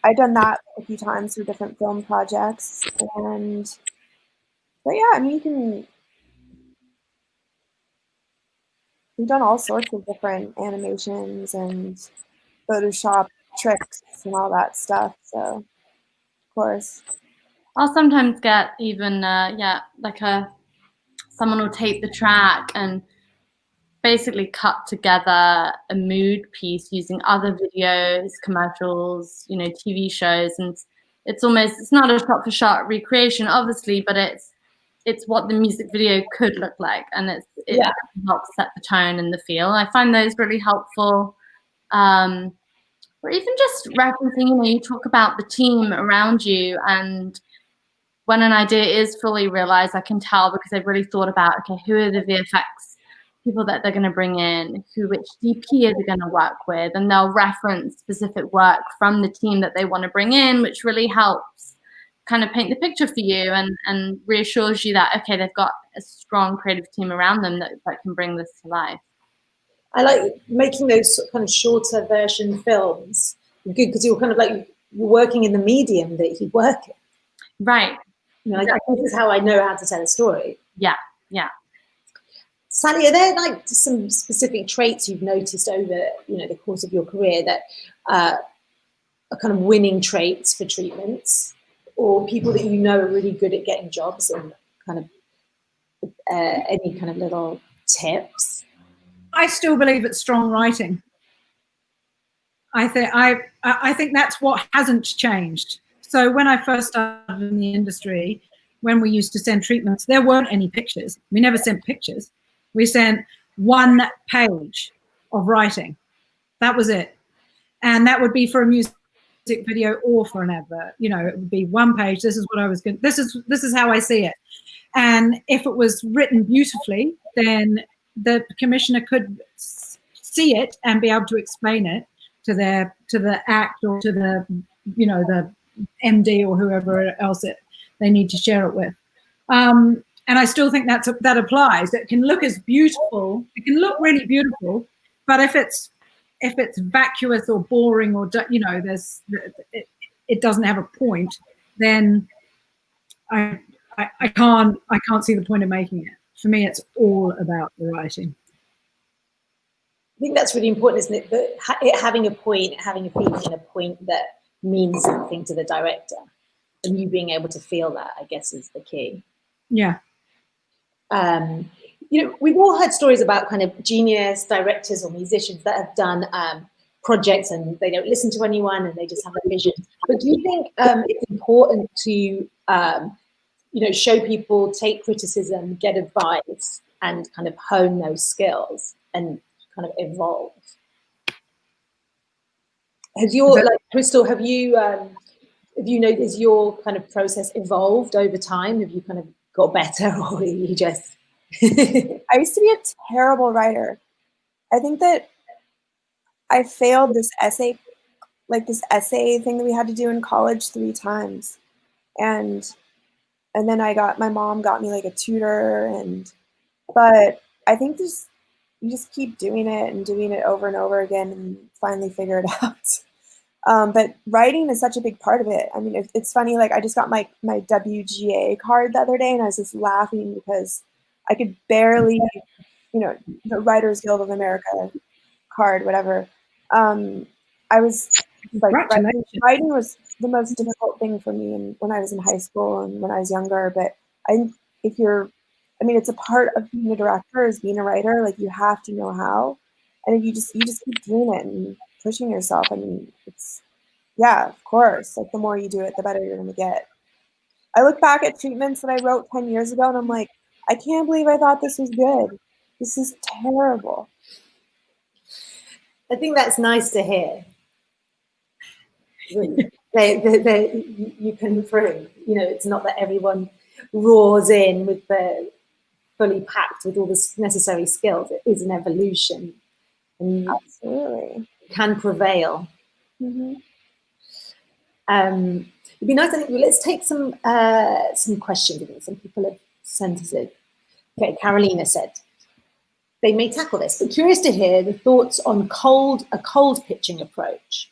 I've done that a few times for different film projects, but yeah, I mean we've done all sorts of different animations and Photoshop tricks and all that stuff. So of course. I'll sometimes get even someone will take the track and basically cut together a mood piece using other videos, commercials, TV shows, and it's not a shot-for-shot recreation, obviously, but it's what the music video could look like, and it helps set the tone and the feel. I find those really helpful. Or even just referencing, you talk about the team around you, and when an idea is fully realized, I can tell because I've really thought about, okay, who are the VFX people that they're going to bring in, which DP are they going to work with, and they'll reference specific work from the team that they want to bring in, which really helps kind of paint the picture for you and reassures you that, okay, they've got a strong creative team around them that can bring this to life. I like making those kind of shorter version films. Good, because you're kind of like you're working in the medium that you work in. Right. Like, this is how I know how to tell a story. Yeah, yeah. Sally, are there like some specific traits you've noticed over the course of your career that are kind of winning traits for treatments, or people that are really good at getting jobs, and kind of any kind of little tips? I still believe it's strong writing. I think that's what hasn't changed. So when I first started in the industry, when we used to send treatments, there weren't any pictures. We never sent pictures. We sent one page of writing. That was it. And that would be for a music video or for an advert. It would be one page. This is what I was going. This is how I see it. And if it was written beautifully, then the commissioner could see it and be able to explain it to the act or to the the MD or whoever else they need to share it with. And I still think that applies. It can look as beautiful. It can look really beautiful, but if it's vacuous or boring or it doesn't have a point, then I can't see the point of making it. For me, it's all about the writing. I think that's really important, isn't it? That it having a point, having a feeling and a point that means something to the director, and you being able to feel that, I guess, is the key. Yeah. You know, we've all heard stories about kind of genius directors or musicians that have done projects and they don't listen to anyone and they just have a vision. But do you think it's important to, you know, show people, take criticism, get advice, and kind of hone those skills and kind of evolve? Has your, like, Crystal, have you noticed, has your kind of process evolved over time? Have you kind of got better, or you just... I used to be a terrible writer. I think that I failed this essay, thing that we had to do in college 3 times. And then my mom got me like a tutor, but I think you just keep doing it and doing it over and over again and finally figure it out. But writing is such a big part of it. I mean, it's funny, like I just got my WGA card the other day and I was just laughing because I could barely, you know, the Writers Guild of America card, whatever. I was like, writing was the most difficult thing for me when I was in high school and when I was younger. But it's a part of being a director is being a writer. Like you have to know how, and if you just keep doing it and pushing yourself. I mean, yeah, of course. Like the more you do it, the better you're going to get. I look back at treatments that I wrote 10 years ago, and I'm like, I can't believe I thought this was good. This is terrible. I think that's nice to hear. You can improve. You know, it's not that everyone roars in with the fully packed with all the necessary skills. It is an evolution, and absolutely can prevail. Mm-hmm. It'd be nice. I think let's take some questions. I think some people have sent us in. Okay, Carolina said they may tackle this, but curious to hear the thoughts on a cold pitching approach.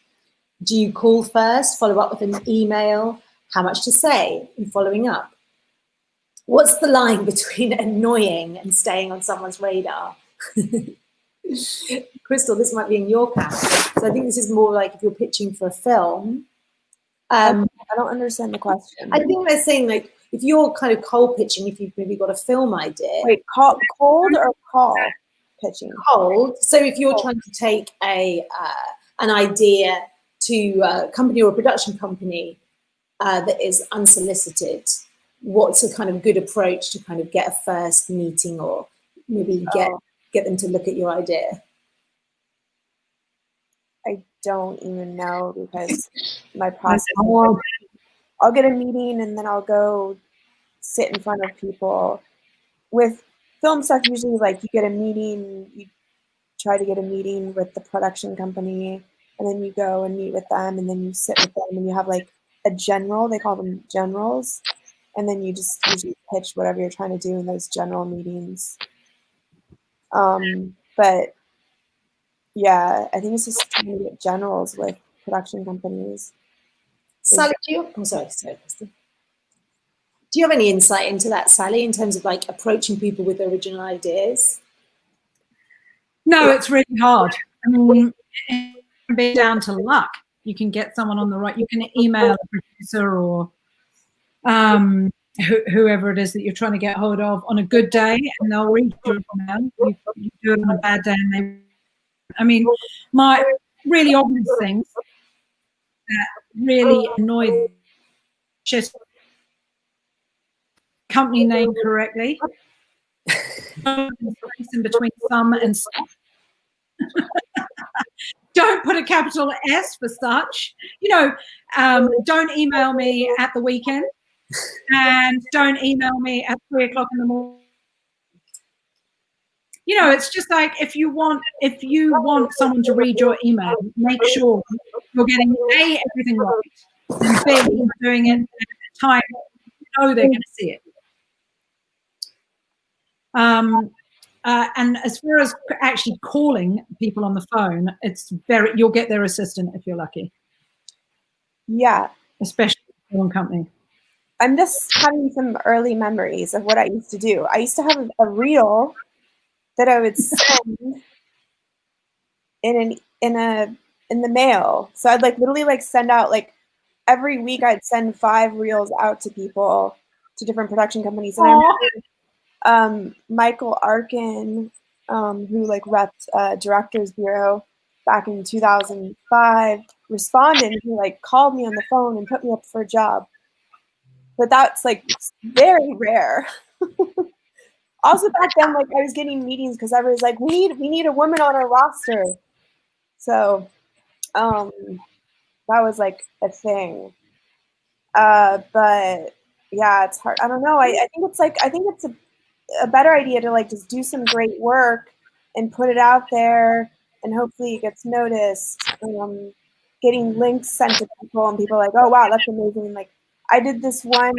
Do you call first, follow up with an email? How much to say in following up? What's the line between annoying and staying on someone's radar? Crystal, this might be in your camp. So I think this is more like if you're pitching for a film. I don't understand the question. I think they're saying, like, if you're kind of cold pitching, if you've maybe got a film idea. Wait, cold or call pitching? Cold. So if you're trying to take an idea to a company or a production company that is unsolicited, what's a kind of good approach to kind of get a first meeting or maybe get them to look at your idea? I don't even know, because my process, I'll get a meeting and then I'll go sit in front of people. With film stuff, usually like you get a meeting, you try to get a meeting with the production company, and then you go and meet with them, and then you sit with them, and you have like a general, they call them generals, and then you just usually pitch whatever you're trying to do in those general meetings. But yeah, I think it's just trying to get generals with production companies. Sally, sorry, Kristen. Do you have any insight into that, Sally, in terms of like approaching people with original ideas? No, it's really hard. I mean, it can be down to luck. You can get someone on the right. You can email a producer or whoever it is that you're trying to get hold of on a good day, and they'll read your email. You do it on a bad day, and they. I mean, my really obvious things that really annoy them, just company name correctly. In between some and such. Don't put a capital S for such. You know, don't email me at the weekend, and don't email me at 3 o'clock in the morning. You know, it's just like if you want someone to read your email, make sure you're getting A, everything right, and B, you're doing it at a time you know they're going to see it. And as far as actually calling people on the phone, you'll get their assistant if you're lucky. Yeah. Especially one company. I'm just having some early memories of what I used to do. I used to have a reel that I would send in the mail. So I'd like literally like send out like every week I'd send 5 reels out to people, to different production companies. And I remember Michael Arkin, who like repped Directors Bureau back in 2005, responded and he like called me on the phone and put me up for a job. But that's like very rare. Also back then, like I was getting meetings because everyone was like, we need a woman on our roster. So that was like a thing. But yeah, it's hard. I don't know. I think it's a better idea to like just do some great work and put it out there and hopefully it gets noticed. Getting links sent to people and people are like, oh wow, that's amazing. Like I did this one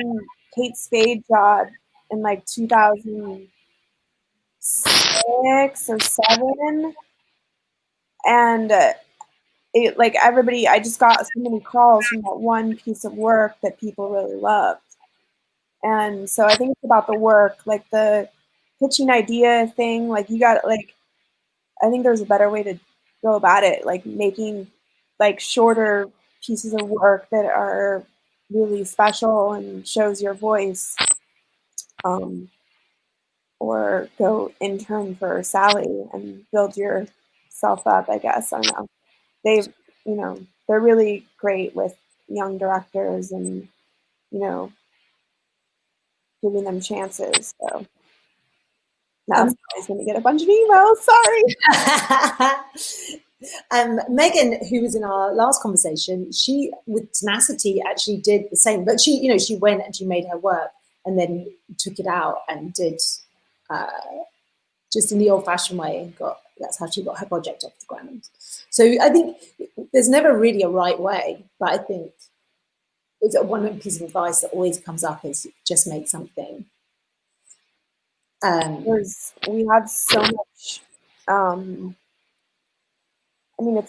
Kate Spade job in like 2006 or 7, and it like everybody. I just got so many calls from that one piece of work that people really loved, and so I think it's about the work, like the pitching idea thing. Like you got like, I think there's a better way to go about it, like making like shorter pieces of work that are really special and shows your voice, or go intern for Sally and build yourself up, I guess. I don't know. They're really great with young directors and, giving them chances. So now I'm always going to get a bunch of emails. Sorry. Megan, who was in our last conversation, she with tenacity actually did the same, but she went and she made her work and then took it out and did just in the old-fashioned way. That's how she got her project off the ground. So I think there's never really a right way, but I think it's one piece of advice that always comes up is just make something. We have so much. I mean,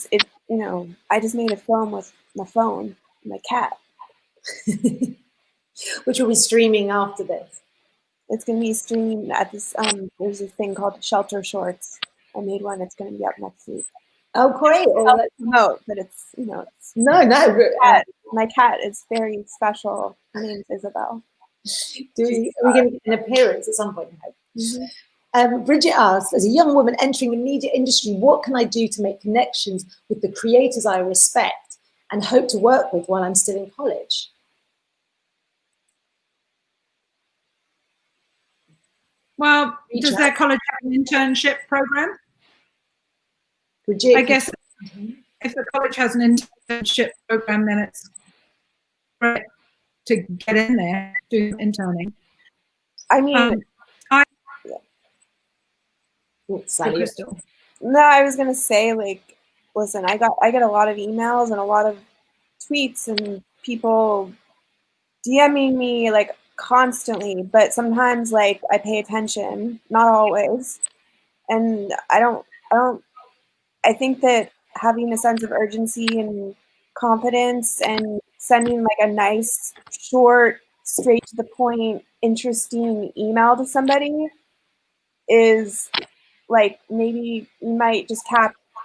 I just made a film with my phone, and my cat. Which will be streaming after this. It's going to be streaming at this, there's a thing called Shelter Shorts. I made one, it's going to be up next week. Oh, great. I'll let you know, but it's, it's... No. My cat is very special. Her name's Isabel. Are we going to get an appearance at some point? Mm-hmm. Bridget asks, as a young woman entering the media industry, what can I do to make connections with the creators I respect and hope to work with while I'm still in college? Well, does that college have an internship program? Bridget, I guess if the college has an internship program, then it's great to get in there, do interning. I mean, Crystal. No, I was gonna say, like, listen, I get a lot of emails and a lot of tweets and people DMing me like constantly, but sometimes like I pay attention, not always. And I think that having a sense of urgency and confidence and sending like a nice, short, straight to the point, interesting email to somebody is like, maybe you might just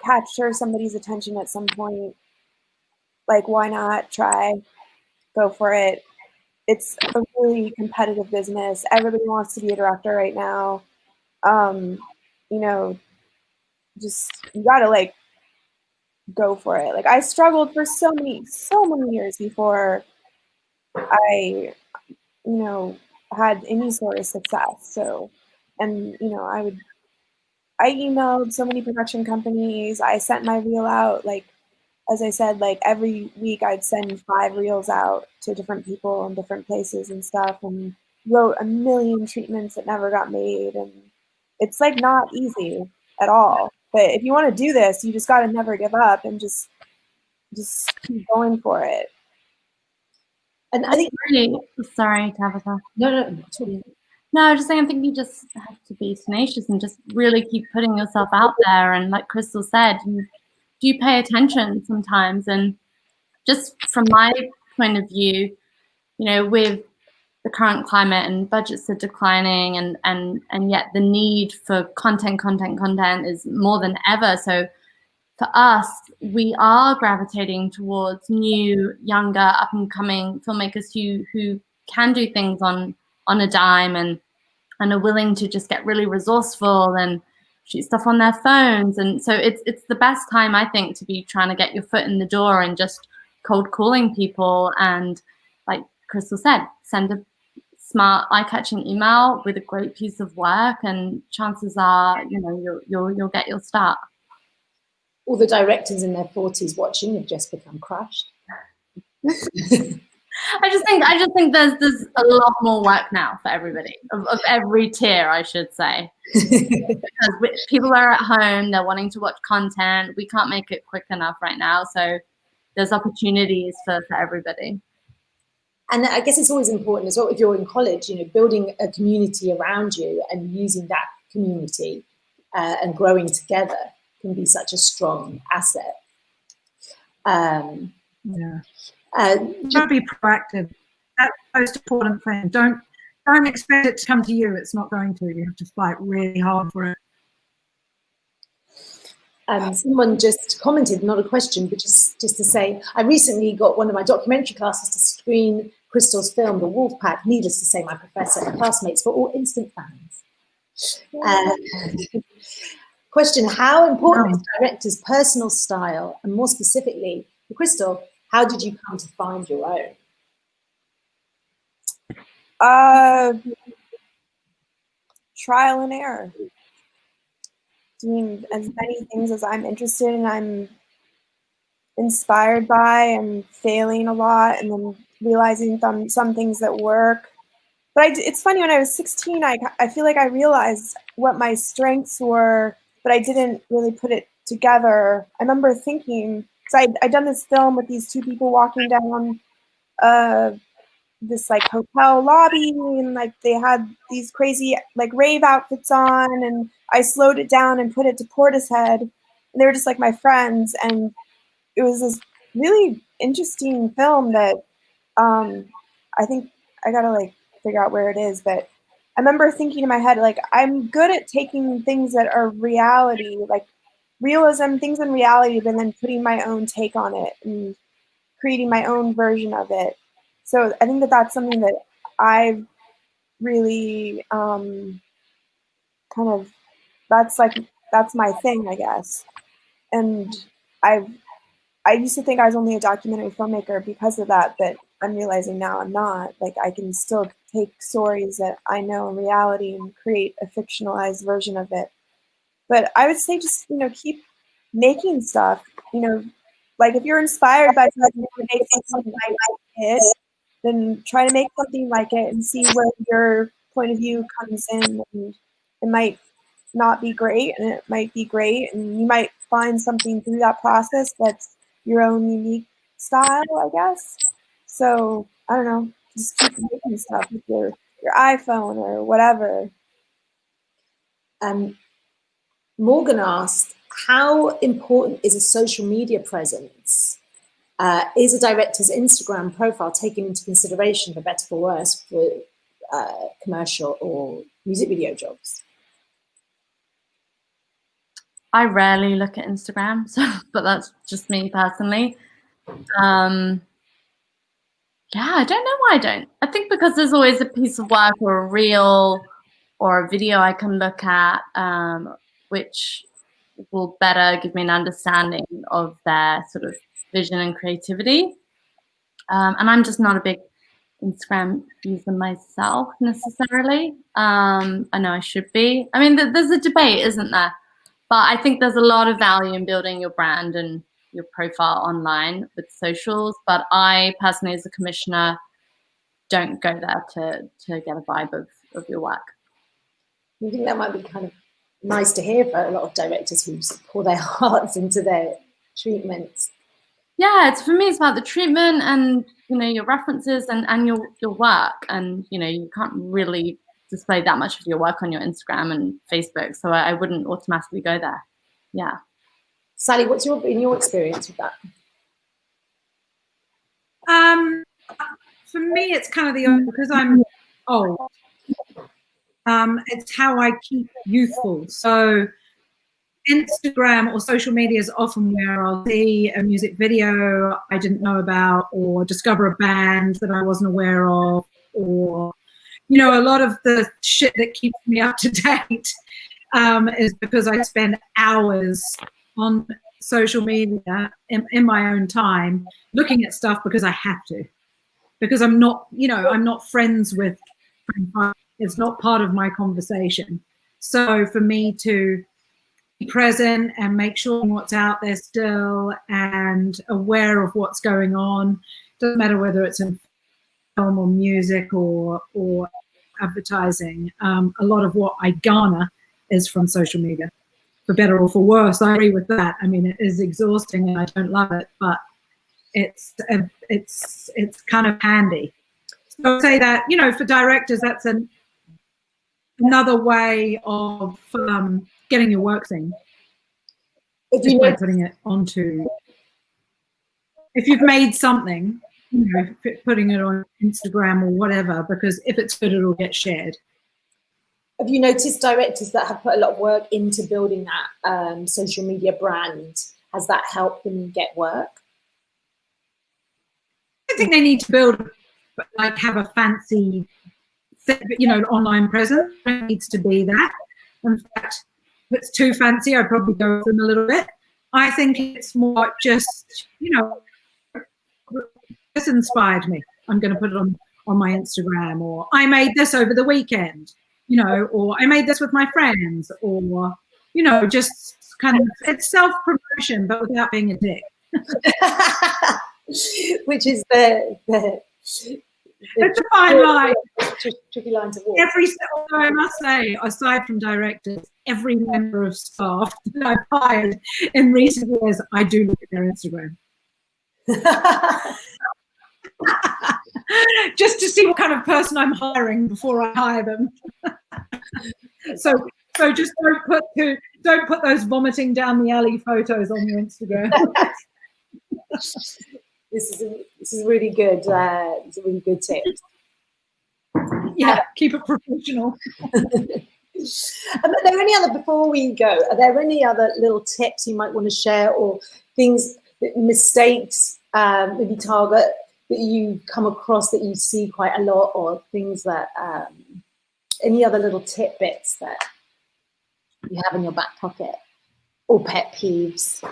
capture somebody's attention at some point. Like, why not try? Go for it. It's a really competitive business. Everybody wants to be a director right now. Just, you gotta like go for it. Like I struggled for so many years before I, had any sort of success. So, and I emailed so many production companies. I sent my reel out, like, as I said, like every week I'd send 5 reels out to different people in different places and stuff, and wrote a million treatments that never got made. And it's like not easy at all. But if you want to do this, you just got to never give up and just keep going for it. And I think really, sorry, Tabitha. No. No, I just think I think you just have to be tenacious and just really keep putting yourself out there. And like Crystal said, you do pay attention sometimes. And just from my point of view, you know, with the current climate and budgets are declining, and yet the need for content is more than ever. So for us, we are gravitating towards new, younger, up and coming filmmakers who can do things on a dime and are willing to just get really resourceful and shoot stuff on their phones. And so it's the best time, I think, to be trying to get your foot in the door and just cold calling people. And like Crystal said, send a smart, eye-catching email with a great piece of work, and chances are, you know, you'll get your start. All the directors in their 40s watching have just become crushed. I just think there's a lot more work now for everybody of every tier, I should say, because people are at home, they're wanting to watch content. We can't make it quick enough right now, so there's opportunities for everybody. And I guess it's always important as well, if you're in college, you know, building a community around you and using that community and growing together can be such a strong asset. Don't be proactive. That's the most important thing. Don't expect it to come to you. It's not going to. You have to fight really hard for it. Someone just commented, not a question, but just to say, I recently got one of my documentary classes to screen Crystal's film, The Wolfpack. Needless to say, my professor and classmates were all instant fans. Question, how important is director's personal style? And more specifically, for Crystal, how did you come to find your own? Trial and error. Doing as many things as I'm interested in, I'm inspired by, and failing a lot, and then realizing some things that work. But it's funny, when I was 16, I feel like I realized what my strengths were, but I didn't really put it together. I remember thinking, because I'd done this film with these two people walking down this like hotel lobby, and like they had these crazy like rave outfits on, and I slowed it down and put it to Portishead, and they were just like my friends, and it was this really interesting film that I think I gotta like figure out where it is, but I remember thinking in my head, like, I'm good at taking things that are reality, like realism, things in reality, but then putting my own take on it and creating my own version of it. So I think that that's something that I've really kind of, that's my thing, I guess. And I used to think I was only a documentary filmmaker because of that, but I'm realizing now I'm not. Like, I can still take stories that I know in reality and create a fictionalized version of it. But I would say just, you know, keep making stuff. You know, like if you're inspired by something, make something like it, then try to make something like it and see where your point of view comes in. And it might not be great, and it might be great, and you might find something through that process that's your own unique style, I guess. So I don't know, just keep making stuff with your iPhone or whatever. Morgan asked, how important is a social media presence? Is a director's Instagram profile taken into consideration, for better for worse, for commercial or music video jobs? I rarely look at Instagram, but that's just me personally. Yeah, I don't know why I don't. I think because there's always a piece of work or a reel or a video I can look at, which will better give me an understanding of their sort of vision and creativity. And I'm just not a big Instagram user myself necessarily. I know I should be. I mean, there's a debate, isn't there? But I think there's a lot of value in building your brand and your profile online with socials. But I personally, as a commissioner, don't go there to get a vibe of your work. I think that might be kind of nice to hear for a lot of directors who pour their hearts into their treatments. Yeah, for me, it's about the treatment and, you know, your references and your work. And, you know, you can't really display that much of your work on your Instagram and Facebook, so I wouldn't automatically go there. Yeah. Sally, what's been your experience with that? For me, it's kind of because I'm old. It's how I keep youthful. So Instagram or social media is often where I'll see a music video I didn't know about, or discover a band that I wasn't aware of, or, you know, a lot of the shit that keeps me up to date is because I spend hours on social media in my own time looking at stuff because I have to. Because I'm not, you know, I'm not friends with, it's not part of my conversation. So for me to be present and make sure what's out there still and aware of what's going on, doesn't matter whether it's in film or music or advertising, a lot of what I garner is from social media, for better or for worse. I agree with that. I mean, it is exhausting and I don't love it, but it's kind of handy. So I'd say that, you know, for directors, that's another way of getting your work seen. If you by putting it onto, if you've made something, you know, putting it on Instagram or whatever, because if it's good, it'll get shared. Have you noticed directors that have put a lot of work into building that social media brand? Has that helped them get work? I think they need to build, like, have a fancy, you know, online presence. It needs to be that. In fact, if it's too fancy, I'd probably go with them a little bit. I think it's more just, you know, this inspired me. I'm going to put it on my Instagram, or I made this over the weekend, you know, or I made this with my friends, or, you know, just kind of, it's self-promotion, but without being a dick. Which is the it's a fine line. Tricky line to walk. Although I must say, aside from directors, every member of staff that I've hired in recent years, I do look at their Instagram. Just to see what kind of person I'm hiring before I hire them. So just don't put those vomiting down the alley photos on your Instagram. This is really good. It's a really good tip. Yeah, keep it professional. Are there any other, before we go, are there any other little tips you might want to share, or things, mistakes, maybe Targa, that you come across that you see quite a lot, or things that, any other little tidbits that you have in your back pocket, or pet peeves?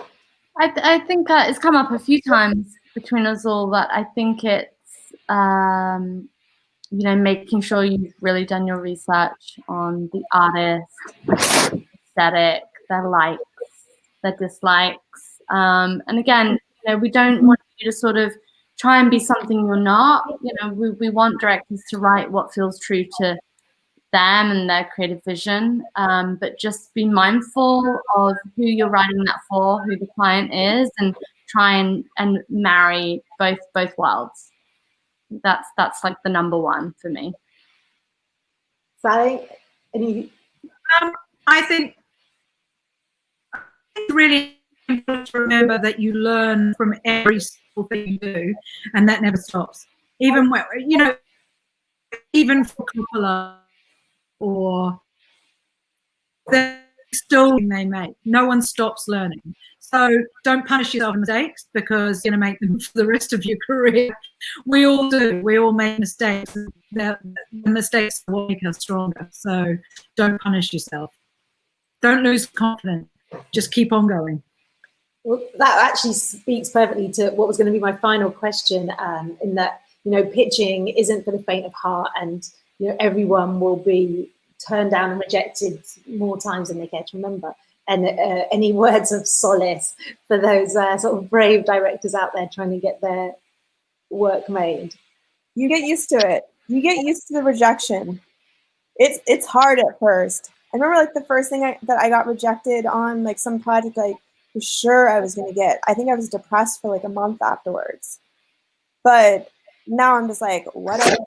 I think it's come up a few times between us all that I think it's, you know, making sure you've really done your research on the artist, aesthetic, their likes, their dislikes. And again, you know, we don't want you to sort of try and be something you're not. You know, we want directors to write what feels true to them and their creative vision, but just be mindful of who you're writing that for, who the client is, and try and marry both worlds. That's like the number one for me. Sally, any? I think it's really important to remember that you learn from every single thing you do, and that never stops. Even when, you know, even for Coppola, or the story they make, no one stops learning. So don't punish yourself for mistakes, because you're going to make them for the rest of your career. We all do. We all make mistakes. The mistakes will make us stronger. So don't punish yourself. Don't lose confidence. Just keep on going. Well, that actually speaks perfectly to what was going to be my final question, in that, you know, pitching isn't for the faint of heart, and, you know, everyone will be turned down and rejected more times than they care to remember. And any words of solace for those sort of brave directors out there trying to get their work made? You get used to it. You get used to the rejection. It's hard at first. I remember, like, the first thing that I got rejected on, like, some project I was sure I was going to get. I think I was depressed for like a month afterwards. But now I'm just like, whatever.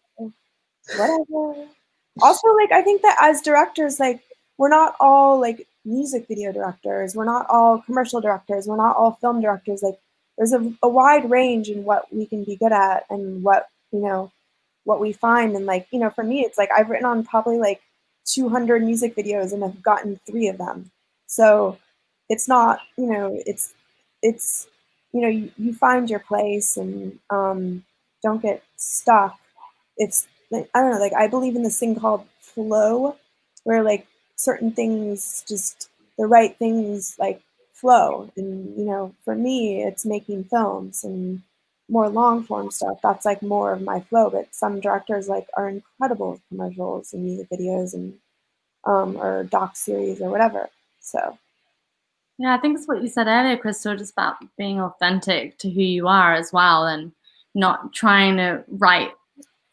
Also, like, I think that as directors, like, we're not all like music video directors. We're not all commercial directors. We're not all film directors. Like, there's a wide range in what we can be good at and what, you know, what we find. And like, you know, for me, it's like I've written on probably like 200 music videos and I've gotten 3 of them. So it's not, you know, it's, you know, you find your place and don't get stuck. It's like, I don't know, like I believe in this thing called flow, where like certain things just, the right things like flow. And, you know, for me, it's making films and more long form stuff. That's like more of my flow, but some directors like are incredible with commercials and music videos and or doc series or whatever. So Yeah, I think it's what you said earlier, Crystal, just about being authentic to who you are as well, and not trying to write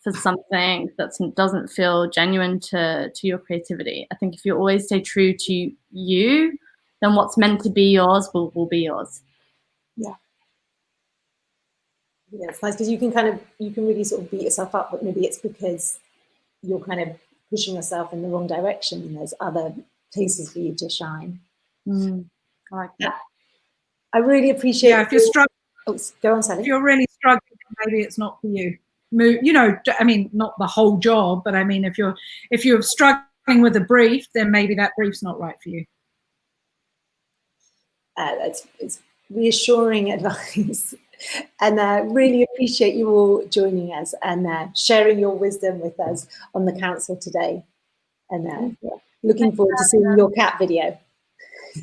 for something that doesn't feel genuine to your creativity. I think if you always stay true to you, then what's meant to be yours will be yours. yeah. Yeah, it's nice because you can really sort of beat yourself up, but maybe it's because you're kind of pushing yourself in the wrong direction and there's other places for you to shine. I like that. I really appreciate. Yeah, if you're struggling, go on, Sally. if you're really struggling, maybe it's not for you. You know, I mean, not the whole job, but I mean, if you're struggling with a brief, then maybe that brief's not right for you. It's reassuring advice, and really appreciate you all joining us and sharing your wisdom with us on the council today. And looking forward to seeing your cat video.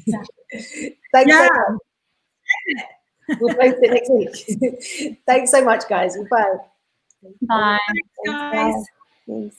Yeah. Thanks so much. We'll post it next week. Thanks so much, guys. Bye. Bye. Thanks, guys. Thanks.